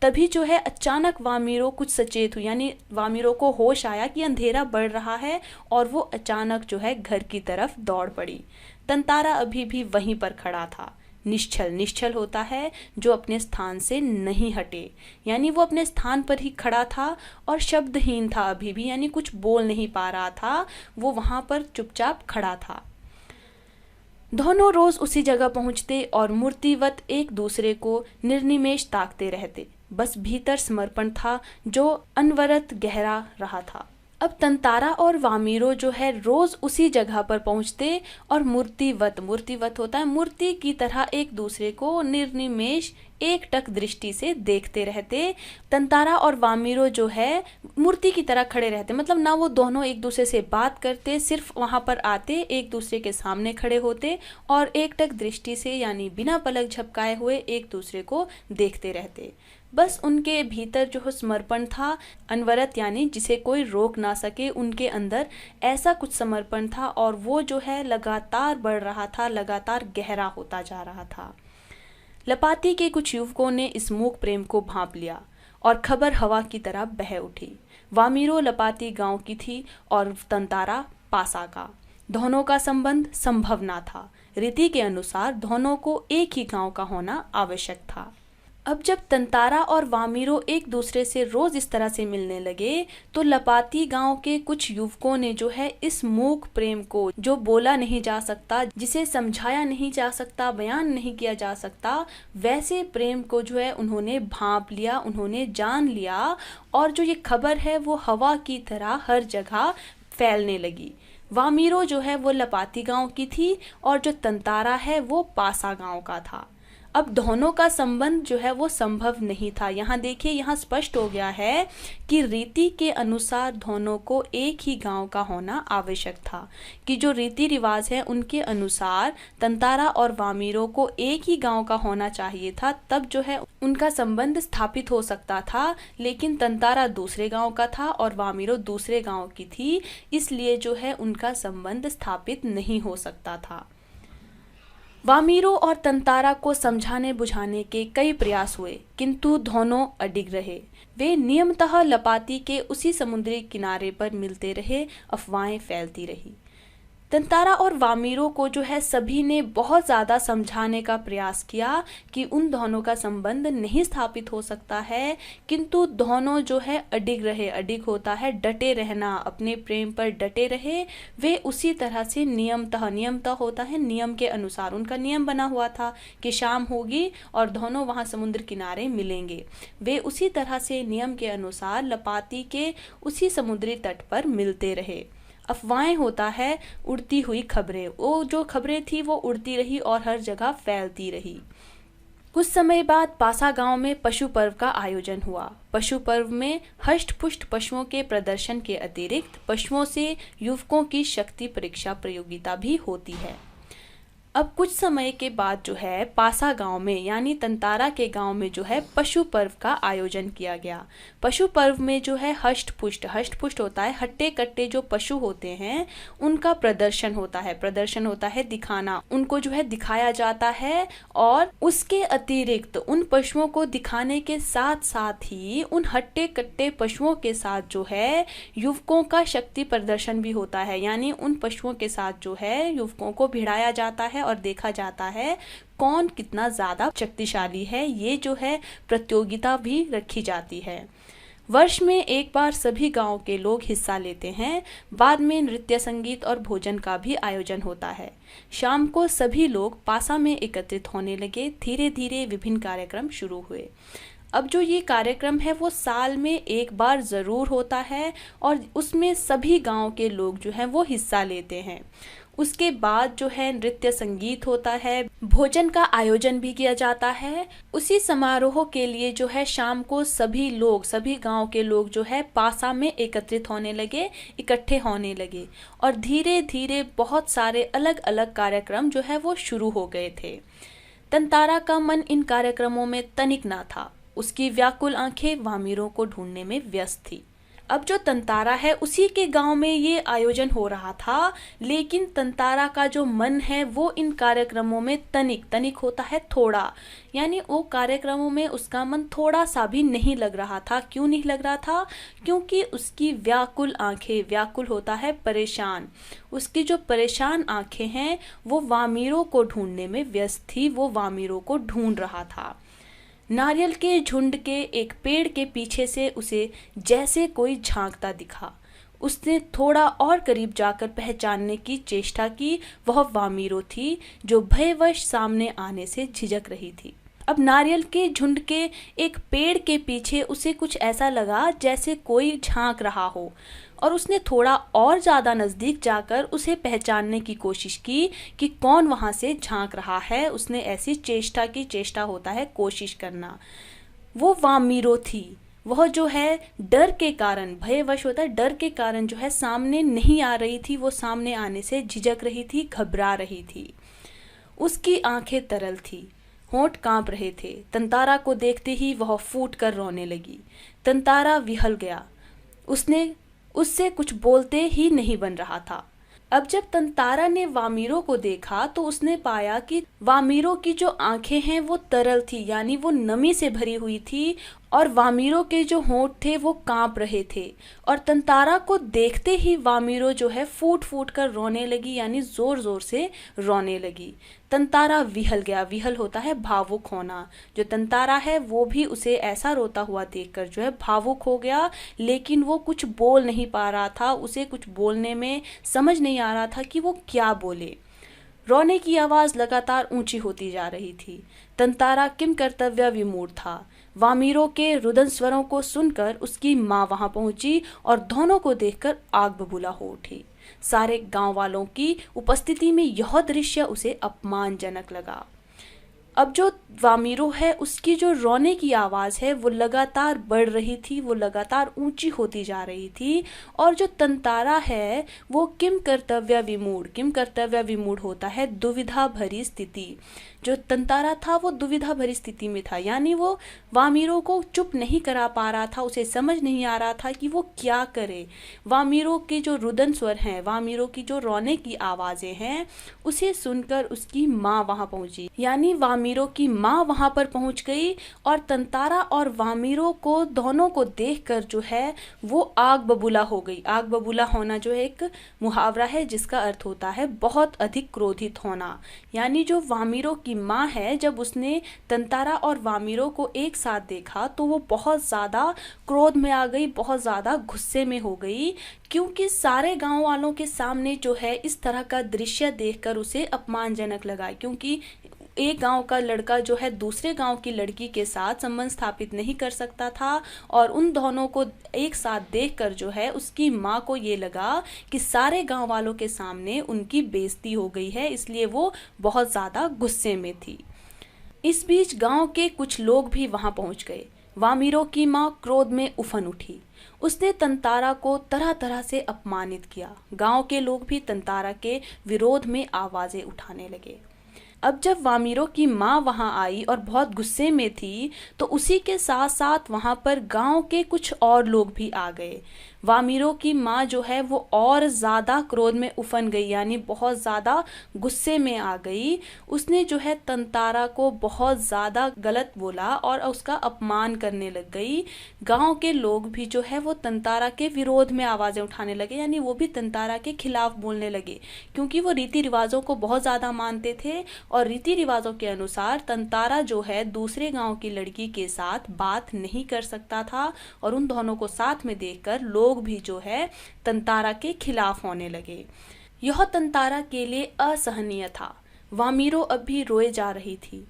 तभी जो है अचानक वामीरो कुछ सचेत हुई, यानी वामीरो को होश आया कि अंधेरा बढ़ रहा है और वो अचानक जो है घर की तरफ दौड़ पड़ी। तंतारा अभी भी वहीं पर खड़ा था, निश्चल। निश्चल होता है जो अपने स्थान से नहीं हटे, यानी वो अपने स्थान पर ही खड़ा था और शब्दहीन था अभी भी, यानी कुछ बोल नहीं पा रहा था, वो वहाँ पर चुपचाप खड़ा था। दोनों रोज उसी जगह पहुंचते और मूर्तिवत एक दूसरे को निर्निमेष ताकते रहते। बस भीतर समर्पण था जो अनवरत गहरा रहा था। अब तंतारा और वामीरो जो है रोज उसी जगह पर पहुंचते और मूर्तिवत, मूर्तिवत होता है मूर्ति की तरह, एक दूसरे को निर्निमेष एकटक दृष्टि से देखते रहते। तंतारा और वामीरो जो है मूर्ति की तरह खड़े रहते, मतलब ना वो दोनों एक दूसरे से बात करते, सिर्फ वहां पर आते, एक दूसरे के सामने खड़े होते और एकटक दृष्टि से, यानी बिना पलक झपकाए हुए एक दूसरे को देखते रहते। बस उनके भीतर जो समर्पण था, अनवरत, यानी जिसे कोई रोक ना सके, उनके अंदर ऐसा कुछ समर्पण था और वो जो है लगातार बढ़ रहा था, लगातार गहरा होता जा रहा था। लपाती के कुछ युवकों ने इस मूक प्रेम को भांप लिया और खबर हवा की तरह बह उठी। वामीरो लपाती गांव की थी और तंतारा पासा का। दोनों का संबंध संभव ना था। रीति के अनुसार दोनों को एक ही गांव का होना आवश्यक था। अब जब तंतारा और वामीरो एक दूसरे से रोज इस तरह से मिलने लगे तो लपाती गांव के कुछ युवकों ने जो है इस मूक प्रेम को, जो बोला नहीं जा सकता, जिसे समझाया नहीं जा सकता, बयान नहीं किया जा सकता, वैसे प्रेम को जो है उन्होंने भांप लिया, उन्होंने जान लिया और जो ये खबर है वो हवा की तरह हर जगह फैलने लगी। वामीरो जो है वो लपाती गांव की थी और जो तंतारा है वो पासा गांव का था। अब दोनों का संबंध जो है वो संभव नहीं था। यहाँ देखिए, यहाँ स्पष्ट हो गया है कि रीति के अनुसार दोनों को एक ही गांव का होना आवश्यक था, कि जो रीति रिवाज है उनके अनुसार तंतारा और वामीरो को एक ही गांव का होना चाहिए था, तब जो है उनका संबंध स्थापित हो सकता था। लेकिन तंतारा दूसरे गांव का था और वामीरो दूसरे गांव की थी, इसलिए जो है उनका संबंध स्थापित नहीं हो सकता था। वामीरो और तंतारा को समझाने बुझाने के कई प्रयास हुए, किंतु दोनों अडिग रहे। वे नियमतः लपाती के उसी समुद्री किनारे पर मिलते रहे, अफवाहें फैलती रही। तंतारा और वामीरो को जो है सभी ने बहुत ज़्यादा समझाने का प्रयास किया कि उन दोनों का संबंध नहीं स्थापित हो सकता है, किंतु दोनों जो है अडिग रहे। अडिग होता है डटे रहना, अपने प्रेम पर डटे रहे। वे उसी तरह से नियमतः होता है नियम के अनुसार, उनका नियम बना हुआ था कि शाम होगी और दोनों वहाँ समुद्र किनारे मिलेंगे। वे उसी तरह से नियम के अनुसार लपाती के उसी समुद्री तट पर मिलते रहे। अफवाहें होता है उड़ती हुई खबरें, वो जो खबरें थी वो उड़ती रही और हर जगह फैलती रही। कुछ समय बाद पासा गांव में पशु पर्व का आयोजन हुआ। पशु पर्व में हष्ट-पुष्ट पशुओं के प्रदर्शन के अतिरिक्त पशुओं से युवकों की शक्ति परीक्षा प्रतियोगिता भी होती है। अब कुछ समय के बाद जो है पासा गांव में यानी तंतारा के गांव में जो है पशु पर्व का आयोजन किया गया। पशु पर्व में जो है हष्ट-पुष्ट होता है हट्टे कट्टे जो पशु होते हैं उनका प्रदर्शन होता है। प्रदर्शन होता है दिखाना, उनको जो है दिखाया जाता है और उसके अतिरिक्त उन पशुओं को दिखाने के साथ साथ ही उन हट्टे कट्टे पशुओं के साथ जो है युवकों का शक्ति प्रदर्शन भी होता है। यानी उन पशुओं के साथ जो है युवकों को भिड़ाया जाता है और देखा जाता है कौन कितना ज्यादा शक्तिशाली है। ये जो है प्रतियोगिता भी रखी जाती है। वर्ष में एक बार सभी गांव के लोग हिस्सा लेते हैं। बाद में नृत्य संगीत और भोजन का भी आयोजन होता है। शाम को सभी लोग पासा में एकत्रित होने लगे। धीरे धीरे विभिन्न कार्यक्रम शुरू हुए। अब जो ये कार्यक्रम है वो साल में एक बार ज़रूर होता है और उसमें सभी गांव के लोग जो हैं वो हिस्सा लेते हैं। उसके बाद जो है नृत्य संगीत होता है, भोजन का आयोजन भी किया जाता है। उसी समारोह के लिए जो है शाम को सभी गांव के लोग जो है पासा में एकत्रित होने लगे, इकट्ठे होने लगे और धीरे धीरे बहुत सारे अलग अलग कार्यक्रम जो है वो शुरू हो गए थे। तंतारा का मन इन कार्यक्रमों में तनिक ना था। उसकी व्याकुल आंखें वामीरों को ढूंढने में व्यस्त थी। अब जो तंतारा है उसी के गांव में ये आयोजन हो रहा था, लेकिन तंतारा का जो मन है वो इन कार्यक्रमों में तनिक होता है थोड़ा, यानी वो कार्यक्रमों में उसका मन थोड़ा सा भी नहीं लग रहा था। क्यों नहीं लग रहा था? क्योंकि उसकी व्याकुल आंखें, व्याकुल होता है परेशान, उसकी जो परेशान आंखें हैं वो वामीरों को ढूंढने में व्यस्त थी। वो वामीरों को ढूंढ रहा था। नारियल के झुंड के एक पेड़ के पीछे से उसे जैसे कोई झांकता दिखा। उसने थोड़ा और करीब जाकर पहचानने की चेष्टा की। वह वामीरो थी जो भयवश सामने आने से झिझक रही थी। अब नारियल के झुंड के एक पेड़ के पीछे उसे कुछ ऐसा लगा जैसे कोई झांक रहा हो और उसने थोड़ा और ज़्यादा नज़दीक जाकर उसे पहचानने की कोशिश की कि कौन वहाँ से झांक रहा है। उसने ऐसी चेष्टा की, चेष्टा होता है कोशिश करना। वो वामीरो थी। वह जो है डर के कारण, भयवश होता है डर के कारण जो है सामने नहीं आ रही थी। वो सामने आने से झिझक रही थी, घबरा रही थी। उसकी आंखें तरल थी, होंठ कांप रहे थे। तंतारा को देखते ही वह फूट कर रोने लगी। तंतारा विहल गया। उससे कुछ बोलते ही नहीं बन रहा था। अब जब तंतारा ने वामीरो को देखा तो उसने पाया कि वामीरो की जो आंखें हैं वो तरल थी, यानी वो नमी से भरी हुई थी और वामीरो के जो होंठ थे वो कांप रहे थे। और तंतारा को देखते ही वामीरो जो है फूट फूट कर रोने लगी, यानी जोर जोर से रोने लगी। तंतारा विहल गया। विहल होता है भावुक होना। जो तंतारा है वो भी उसे ऐसा रोता हुआ देखकर जो है भावुक हो गया, लेकिन वो कुछ बोल नहीं पा रहा था। उसे कुछ बोलने में समझ नहीं आ रहा था कि वो क्या बोले। रोने की आवाज लगातार ऊंची होती जा रही थी। तंतारा किम कर्तव्य विमूढ़ था। वामीरो के रुदन स्वरों को सुनकर उसकी माँ वहां पहुंची और दोनों को देखकर आग बबूला हो उठी। सारे गांव वालों की उपस्थिति में यह दृश्य उसे अपमानजनक लगा। अब जो वामीरो है उसकी जो रोने की आवाज़ है वो लगातार बढ़ रही थी, वो लगातार ऊंची होती जा रही थी। और जो तंतारा है वो किम कर्तव्य विमूढ़ होता है दुविधा भरी स्थिति। जो तंतारा था वो दुविधा भरी स्थिति में था, यानी वो वामीरो को चुप नहीं करा पा रहा था। उसे समझ नहीं आ रहा था कि वो क्या करे। वामीरो के जो रुदन स्वर हैं, वामीरो की जो रोने की आवाज़ें हैं, उसे सुनकर उसकी माँ वहाँ पहुँची। यानी वामिरो की माँ वहां पर पहुंच गई और तंतारा और वामिरो को दोनों को देखकर जो है वो आग बबूला हो गई। आग बबूला होना जो है एक मुहावरा है जिसका अर्थ होता है बहुत अधिक क्रोधित होना। यानी जो वामिरो की माँ है, जब उसने तंतारा और वामिरो को एक साथ देखा तो वो बहुत ज़्यादा क्रोध में आ गई, बहुत ज़्यादा गुस्से में हो गई, क्योंकि सारे गांव वालों के सामने जो है इस तरह का दृश्य देखकर उसे अपमानजनक लगा। क्योंकि एक गांव का लड़का जो है दूसरे गांव की लड़की के साथ संबंध स्थापित नहीं कर सकता था, और उन दोनों को एक साथ देखकर जो है उसकी माँ को ये लगा कि सारे गांव वालों के सामने उनकी बेइज्जती हो गई है, इसलिए वो बहुत ज़्यादा गुस्से में थी। इस बीच गांव के कुछ लोग भी वहां पहुंच गए। वामिरो की माँ क्रोध में उफन उठी। उसने तंतारा को तरह तरह से अपमानित किया। गांव के लोग भी तंतारा के विरोध में आवाजें उठाने लगे। अब जब वामिरो की माँ वहां आई और बहुत गुस्से में थी, तो उसी के साथ साथ वहां पर गांव के कुछ और लोग भी आ गए। वामिरो की माँ जो है वो और ज़्यादा क्रोध में उफन गई, यानी बहुत ज़्यादा गुस्से में आ गई। उसने जो है तंतारा को बहुत ज़्यादा गलत बोला और उसका अपमान करने लग गई। गांव के लोग भी जो है वो तंतारा के विरोध में आवाज़ें उठाने लगे, यानी वो भी तंतारा के खिलाफ बोलने लगे, क्योंकि वो रीति रिवाजों को बहुत ज़्यादा मानते थे। और रीति रिवाजों के अनुसार तंतारा जो है दूसरे गांव की लड़की के साथ बात नहीं कर सकता था, और उन दोनों को साथ में देखकर लोग भी जो है तंतारा के खिलाफ होने लगे। यह तंतारा के लिए असहनीय था। वामिरो अब भी रोए जा रही थी।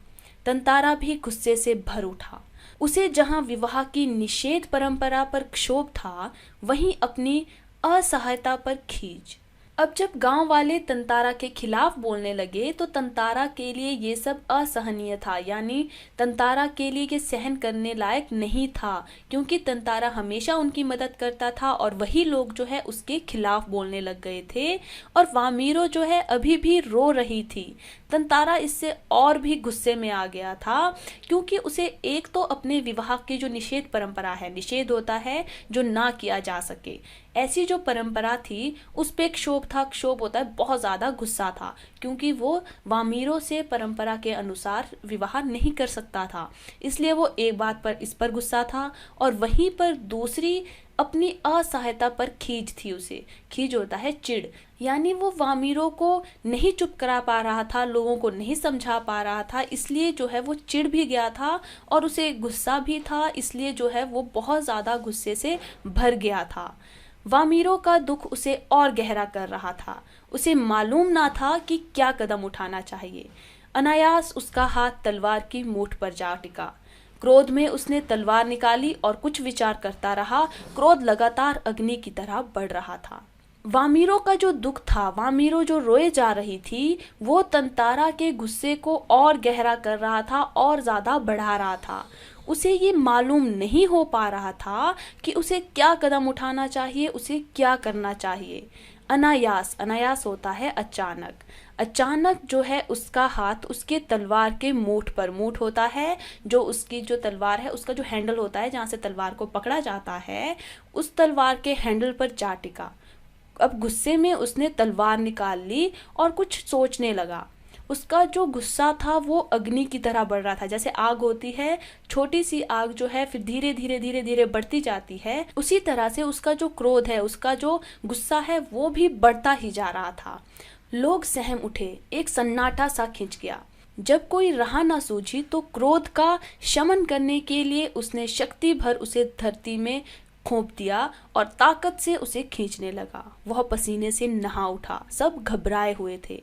तंतारा भी गुस्से से भर उठा। उसे जहां विवाह की निषेध परंपरा पर क्षोभ था, वहीं अपनी असहायता पर खींच। अब जब गांव वाले तंतारा के खिलाफ बोलने लगे तो तंतारा के लिए ये सब असहनीय था, यानी तंतारा के लिए ये सहन करने लायक नहीं था, क्योंकि तंतारा हमेशा उनकी मदद करता था और वही लोग जो है उसके खिलाफ बोलने लग गए थे। और वामिरो जो है अभी भी रो रही थी। तंतारा इससे और भी गुस्से में आ गया था, क्योंकि उसे एक तो अपने विवाह की जो निषेध परंपरा है, निषेध होता है जो ना किया जा सके, ऐसी जो परंपरा थी उस पे क्षोभ था। क्षोभ होता है बहुत ज़्यादा गुस्सा था, क्योंकि वो वामिरो से परंपरा के अनुसार विवाह नहीं कर सकता था, इसलिए वो एक बात पर इस पर गुस्सा था, और वहीं पर दूसरी अपनी असहायता पर खींच थी। उसे खींच होता है चिढ़, यानी वो वामिरो को नहीं चुप करा पा रहा था, लोगों को नहीं समझा पा रहा था, इसलिए जो है वो चिढ़ भी गया था और उसे गुस्सा भी था, इसलिए जो है वो बहुत ज़्यादा गुस्से से भर गया था। वामिरो का दुख उसे और गहरा कर रहा था। उसे मालूम ना था कि क्या कदम उठाना चाहिए। अनायास उसका हाथ तलवार की मूठ पर जा टिका। क्रोध में उसने तलवार निकाली और कुछ विचार करता रहा। क्रोध लगातार अग्नि की तरह बढ़ रहा था। वामिरो का जो दुख था, वामिरो जो रोए जा रही थी, वो तंतारा के गुस्से को और गहरा कर रहा था और ज़्यादा बढ़ा रहा था। उसे ये मालूम नहीं हो पा रहा था कि उसे क्या कदम उठाना चाहिए, उसे क्या करना चाहिए। अनायास, अनायास होता है अचानक। अचानक जो है उसका हाथ उसके तलवार के मूठ पर, मूठ होता है जो उसकी जो तलवार है उसका जो हैंडल होता है जहाँ से तलवार को पकड़ा जाता है, उस तलवार के हैंडल पर जा टिका। अब गुस्से में उसने तलवार निकाल ली और कुछ सोचने लगा। उसका जो गुस्सा था वो अग्नि की तरह बढ़ रहा था। जैसे आग होती है, छोटी सी आग जो है फिर धीरे धीरे धीरे धीरे बढ़ती जाती है, उसी तरह से उसका जो क्रोध है, उसका जो गुस्सा है वो भी बढ़ता ही जा रहा था। लोग सहम उठे, एक सन्नाटा सा खिंच गया। जब कोई राह ना सूझी तो क्रोध का शमन करने के लिए उसने शक्ति भर उसे धरती में खोप दिया और ताकत से उसे खींचने लगा। वह पसीने से नहा उठा। सब घबराए हुए थे।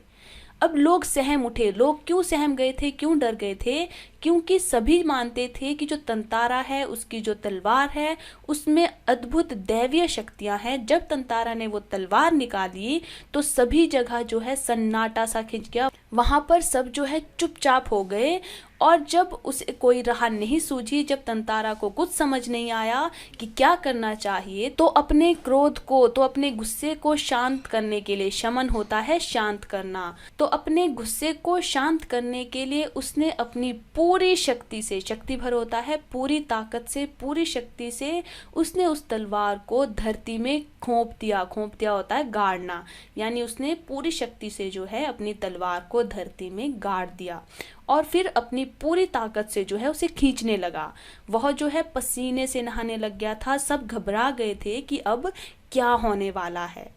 अब लोग सहम उठे। लोग क्यों सहम गए थे, क्यों डर गए थे? क्योंकि सभी मानते थे कि जो तंतारा है, उसकी जो तलवार है, उसमें अद्भुत दैवीय शक्तियां हैं। जब तंतारा ने वो तलवार निकाली तो सभी जगह जो है सन्नाटा सा खिंच गया। वहां पर सब जो है चुपचाप हो गए। और जब उसे कोई राह नहीं सूझी, जब तंतारा को कुछ समझ नहीं आया कि क्या करना चाहिए, तो अपने क्रोध को, तो अपने गुस्से को शांत करने के लिए, शमन होता है शांत करना, तो अपने गुस्से को शांत करने के लिए उसने अपनी पूरी पूरी शक्ति से, शक्ति भर होता है पूरी ताकत से, पूरी शक्ति से उसने उस तलवार को धरती में घोंप दिया। घोंप दिया होता है गाड़ना, यानी उसने पूरी शक्ति से जो है अपनी तलवार को धरती में गाड़ दिया और फिर अपनी पूरी ताकत से जो है उसे खींचने लगा। वह जो है पसीने से नहाने लग गया था। सब घबरा गए थे कि अब क्या होने वाला है।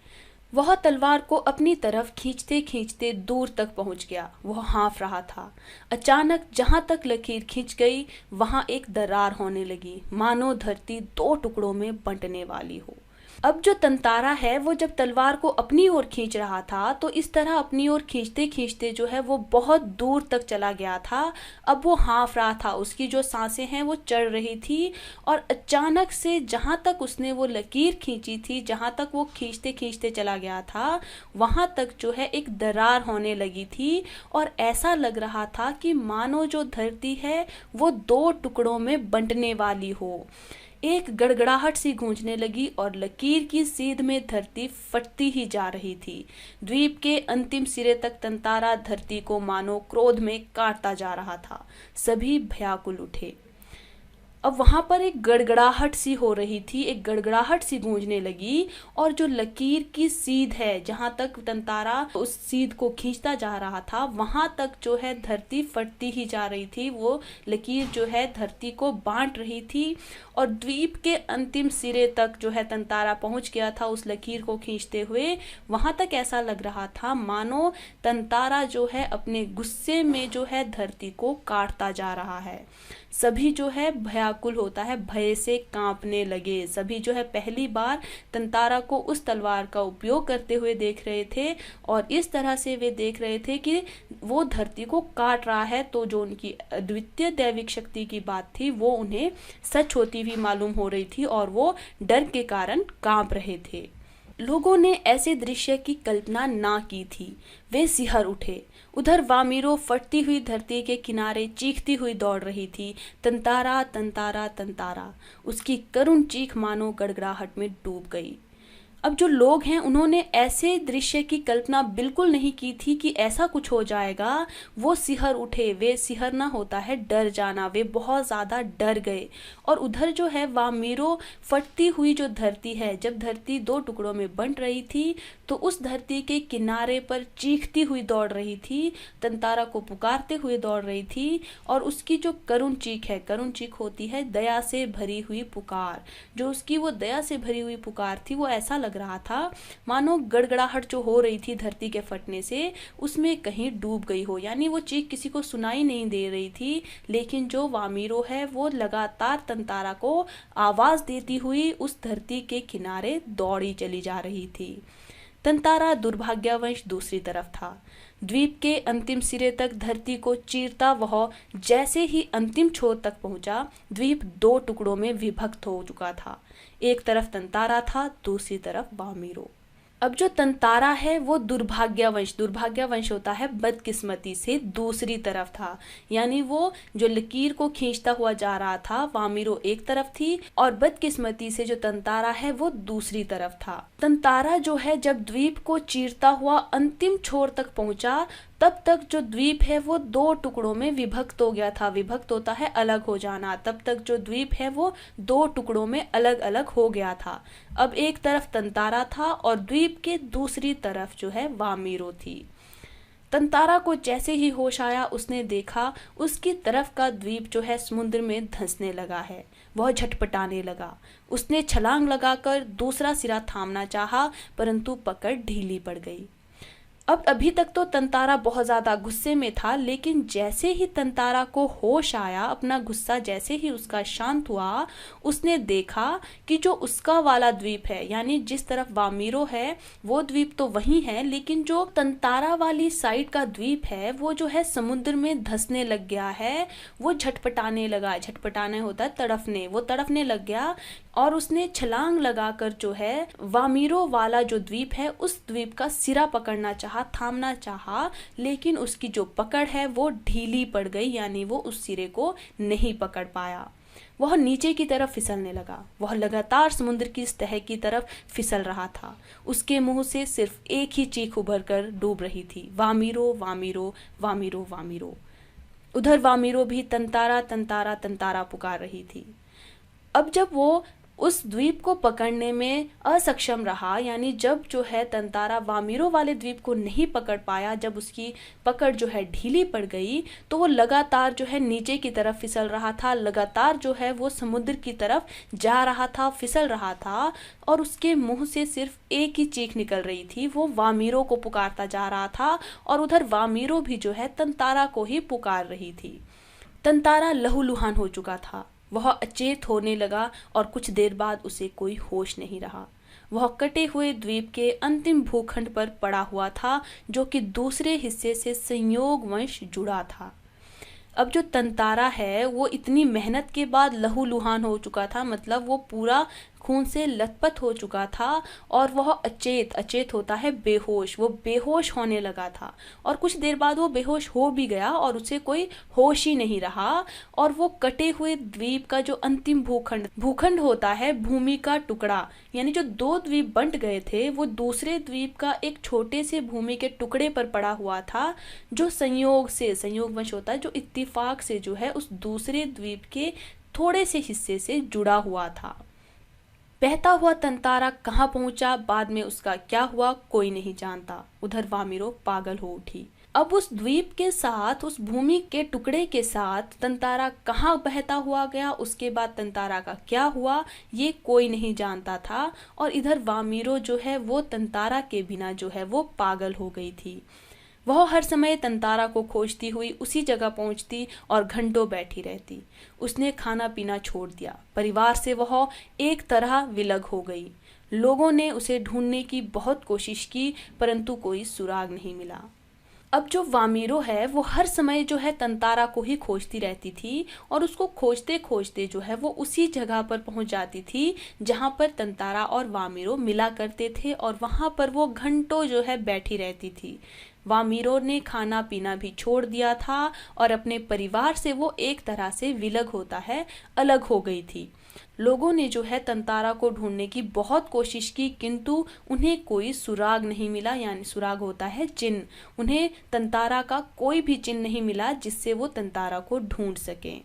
वह तलवार को अपनी तरफ खींचते खींचते दूर तक पहुंच गया। वह हाँफ रहा था। अचानक जहां तक लकीर खींच गई वहां एक दरार होने लगी, मानो धरती 2 टुकड़ों में बंटने वाली हो। अब जो तंतारा है वो जब तलवार को अपनी ओर खींच रहा था तो इस तरह अपनी ओर खींचते खींचते जो है वो बहुत दूर तक चला गया था। अब वो हाँफ रहा था, उसकी जो सांसें हैं वो चढ़ रही थी और अचानक से जहाँ तक उसने वो लकीर खींची थी, जहाँ तक वो खींचते खींचते चला गया था, वहाँ तक जो है एक दरार होने लगी थी और ऐसा लग रहा था कि मानो जो धरती है वो 2 टुकड़ों में बंटने वाली हो। एक गड़गड़ाहट सी गूंजने लगी और लकीर की सीध में धरती फटती ही जा रही थी। द्वीप के अंतिम सिरे तक तंतारा धरती को मानो क्रोध में काटता जा रहा था। सभी भयाकुल उठे। अब वहां पर एक गड़गड़ाहट सी हो रही थी, एक गड़गड़ाहट सी गूंजने लगी और जो लकीर की सीध है, जहां तक तंतारा उस सीध को खींचता जा रहा था, वहां तक जो है धरती फटती ही जा रही थी। वो लकीर जो है धरती को बांट रही थी और द्वीप के अंतिम सिरे तक जो है तंतारा पहुंच गया था उस लकीर को खींचते हुए। वहां तक ऐसा लग रहा था मानो तंतारा जो है अपने गुस्से में जो है धरती को काटता जा रहा है। सभी जो है भयाकुल होता है, भय से कांपने लगे। सभी जो है पहली बार तंतारा को उस तलवार का उपयोग करते हुए देख रहे थे और इस तरह से वे देख रहे थे कि वो धरती को काट रहा है। तो जो उनकी अद्वितीय दैविक शक्ति की बात थी वो उन्हें सच होती हुई मालूम हो रही थी और वो डर के कारण कांप रहे थे। लोगों ने ऐसे दृश्य की कल्पना ना की थी। वे सिहर उठे। उधर वामीरो फटती हुई धरती के किनारे चीखती हुई दौड़ रही थी, तंतारा तंतारा तंतारा। उसकी करुण चीख मानो गड़गड़ाहट में डूब गई। अब जो लोग हैं उन्होंने ऐसे दृश्य की कल्पना बिल्कुल नहीं की थी कि ऐसा कुछ हो जाएगा। वो सिहर उठे। वे सिहरना होता है डर जाना। वे बहुत ज़्यादा डर गए। और उधर जो है वामीरो फटती हुई जो धरती है, जब धरती 2 टुकड़ों में बंट रही थी तो उस धरती के किनारे पर चीखती हुई दौड़ रही थी, तंतारा को पुकारते हुए दौड़ रही थी। और उसकी जो करुण चीख है, करुण चीख होती है दया से भरी हुई पुकार। जो उसकी वो दया से भरी हुई पुकार थी वो ऐसा लग रहा था मानो गड़गड़ाहट जो हो रही थी धरती के फटने से उसमें कहीं डूब गई हो। यानी वो चीख किसी को सुनाई नहीं दे रही थी, लेकिन जो वामीरो है वो लगातार तंतारा को आवाज देती हुई उस धरती के किनारे दौड़ी चली जा रही थी। तंतारा दुर्भाग्यवश दूसरी तरफ था। द्वीप के अंतिम सिरे तक धरती को चीरता वह जैसे ही अंतिम छोर तक पहुंचा, द्वीप 2 टुकड़ों में विभक्त हो चुका था। एक तरफ तंतारा था, दूसरी तरफ वामीरो। अब जो तंतारा है वो दुर्भाग्यवश होता है बदकिस्मती से दूसरी तरफ था। यानी वो जो लकीर को खींचता हुआ जा रहा था, वामीरो एक तरफ थी और बदकिस्मती से जो तंतारा है वो दूसरी तरफ था। तंतारा जो है जब द्वीप को चीरता हुआ अंतिम छोर तक पहुंचा, तब तक जो द्वीप है वो 2 टुकड़ों में विभक्त हो गया था। विभक्त होता है अलग हो जाना। तब तक जो द्वीप है वो 2 टुकड़ों में अलग अलग हो गया था। अब एक तरफ तंतारा था और द्वीप के दूसरी तरफ जो है वामीरो थी। तंतारा को जैसे ही होश आया उसने देखा उसकी तरफ का द्वीप जो है समुद्र में धंसने लगा है। वह झटपटाने लगा। उसने छलांग लगाकर दूसरा सिरा थामना चाहा, परंतु पकड़ ढीली पड़ गई। अब अभी तक तो तंतारा बहुत ज़्यादा गुस्से में था, लेकिन जैसे ही तंतारा को होश आया, अपना गुस्सा जैसे ही उसका शांत हुआ, उसने देखा कि जो उसका वाला द्वीप है, यानी जिस तरफ वामीरो है वो द्वीप तो वही है, लेकिन जो तंतारा वाली साइड का द्वीप है वो जो है समुद्र में धंसने लग गया है। वो झटपटाने लगा। झटपटाने होता है तड़फने। वो तड़फने लग गया और उसने छलांग लगाकर जो है वामीरो वाला जो द्वीप है उस द्वीप का सिरा पकड़ना चाहा, थामना चाहा, लेकिन उसकी जो पकड़ है वो ढीली पड़ गई। यानी वो उस सिरे को नहीं पकड़ पाया। वह नीचे की तरफ फिसलने लगा। वह लगातार समुद्र की सतह की तरफ फिसल रहा था। उसके मुंह से सिर्फ एक ही चीख उभर कर डूब रही थी, वामीरो वामीरो वामीरो वामीरो। उधर वामिरो भी तंतारा तंतारा तंतारा पुकार रही थी। अब जब वो उस द्वीप को पकड़ने में असक्षम रहा, यानी जब जो है तंतारा वामिरो वाले द्वीप को नहीं पकड़ पाया, जब उसकी पकड़ जो है ढीली पड़ गई, तो वो लगातार जो है नीचे की तरफ फिसल रहा था, लगातार जो है वो समुद्र की तरफ जा रहा था, फिसल रहा था, और उसके मुंह से सिर्फ एक ही चीख निकल रही थी, वो वामिरो को पुकारता जा रहा था। और उधर वामिरो भी जो है तंतारा को ही पुकार रही थी। तंतारा लहूलुहान हो चुका था, वह अचेत होने लगा और कुछ देर बाद उसे कोई होश नहीं रहा। वह कटे हुए द्वीप के अंतिम भूखंड पर पड़ा हुआ था, जो कि दूसरे हिस्से से संयोग वंश जुड़ा था। अब जो तंतारा है वो इतनी मेहनत के बाद लहूलुहान हो चुका था, मतलब वो पूरा खून से लथपथ हो चुका था, और वह अचेत होता है बेहोश, वो बेहोश होने लगा था। और कुछ देर बाद वो बेहोश हो भी गया और उसे कोई होश ही नहीं रहा। और वो कटे हुए द्वीप का जो अंतिम भूखंड होता है, भूमि का टुकड़ा, यानी जो दो द्वीप बंट गए थे, वो दूसरे द्वीप का एक छोटे से भूमि के टुकड़े पर पड़ा हुआ था, जो संयोगवश होता है, जो इत्तेफाक से जो है उस दूसरे द्वीप के थोड़े से हिस्से से जुड़ा हुआ था। बहता हुआ तंतारा कहाँ पहुंचा, बाद में उसका क्या हुआ, कोई नहीं जानता। उधर वामिरो पागल हो उठी। अब उस द्वीप के साथ, उस भूमि के टुकड़े के साथ तंतारा कहाँ बहता हुआ गया, उसके बाद तंतारा का क्या हुआ, ये कोई नहीं जानता था। और इधर वामिरो जो है वो तंतारा के बिना जो है वो पागल हो गई थी। वह हर समय तंतारा को खोजती हुई उसी जगह पहुंचती और घंटों बैठी रहती। उसने खाना पीना छोड़ दिया, परिवार से वह एक तरह विलग हो गई। लोगों ने उसे ढूंढने की बहुत कोशिश की, परंतु कोई सुराग नहीं मिला। अब जो वामिरो है वो हर समय जो है तंतारा को ही खोजती रहती थी, और उसको खोजते खोजते जो है वो उसी जगह पर पहुंच जाती थी जहां पर तंतारा और वामिरो मिला करते थे, और वहां पर वो घंटों जो है बैठी रहती थी। वामिरो ने खाना पीना भी छोड़ दिया था और अपने परिवार से वो एक तरह से विलग होता है, अलग हो गई थी। लोगों ने जो है तंतारा को ढूंढने की बहुत कोशिश की, किंतु उन्हें कोई सुराग नहीं मिला, यानी सुराग होता है चिन्ह। उन्हें तंतारा का कोई भी चिन्ह नहीं मिला जिससे वो तंतारा को ढूंढ सकें।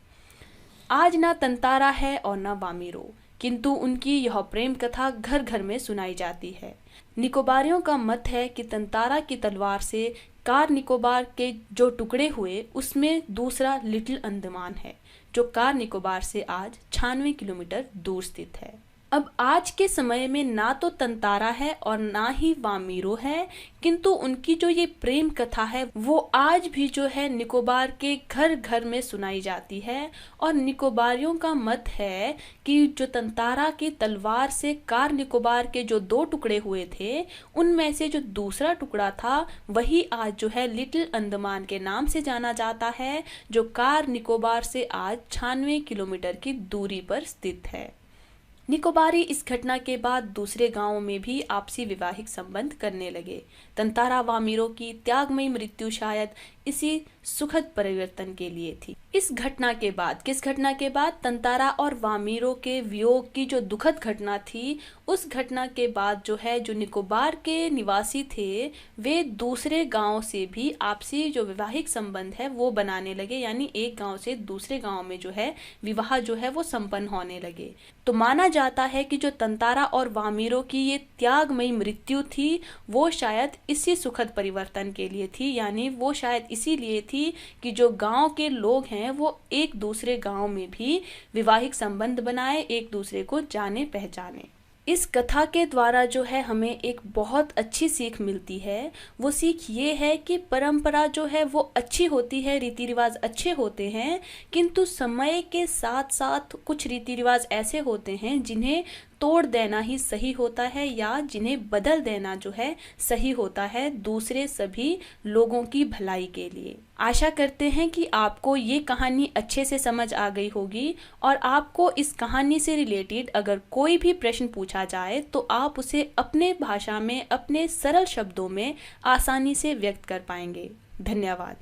आज ना तंतारा है और ना वामिरो, किंतु उनकी यह प्रेम कथा घर घर में सुनाई जाती है। निकोबारियों का मत है कि तंतारा की तलवार से कार निकोबार के जो टुकड़े हुए, उसमें दूसरा लिटिल अंडमान है, जो कार निकोबार से आज 96 किलोमीटर दूर स्थित है। अब आज के समय में ना तो तंतारा है और ना ही वामिरो है, किंतु उनकी जो ये प्रेम कथा है वो आज भी जो है निकोबार के घर घर में सुनाई जाती है। और निकोबारियों का मत है कि जो तंतारा की तलवार से कार निकोबार के जो दो टुकड़े हुए थे, उनमें से जो दूसरा टुकड़ा था वही आज जो है लिटिल अंडमान के नाम से जाना जाता है, जो कार निकोबार से आज 96 किलोमीटर की दूरी पर स्थित है। निकोबारी इस घटना के बाद दूसरे गांवों में भी आपसी वैवाहिक संबंध करने लगे। तंतारा वामिरो की त्यागमयी मृत्यु शायद इसी सुखद परिवर्तन के लिए थी। इस घटना के बाद, किस घटना के बाद, तंतारा और वामिरो के वियोग की जो दुखद घटना थी, उस घटना के बाद जो है जो निकोबार के निवासी थे वे दूसरे गांव से भी आपसी जो वैवाहिक संबंध है वो बनाने लगे, यानी एक गांव से दूसरे गांव में जो है विवाह जो है वो संपन्न होने लगे। तो माना जाता है कि जो तंतारा और वामिरो की ये त्यागमयी मृत्यु थी वो शायद इसी सुखद परिवर्तन के लिए थी, यानी वो शायद इसीलिए थी कि जो गांव के लोग हैं वो एक दूसरे गांव में भी वैवाहिक संबंध बनाए, एक दूसरे को जाने पहचाने। इस कथा के द्वारा जो है हमें एक बहुत अच्छी सीख मिलती है। वो सीख ये है कि परंपरा जो है वो अच्छी होती है, रीति रिवाज अच्छे होते हैं, किंतु समय के साथ साथ कुछ रीति रिवाज ऐसे होते हैं जिन्हें तोड़ देना ही सही होता है, या जिन्हें बदल देना जो है सही होता है दूसरे सभी लोगों की भलाई के लिए। आशा करते हैं कि आपको ये कहानी अच्छे से समझ आ गई होगी, और आपको इस कहानी से रिलेटेड अगर कोई भी प्रश्न पूछा जाए तो आप उसे अपने भाषा में, अपने सरल शब्दों में आसानी से व्यक्त कर पाएंगे। धन्यवाद।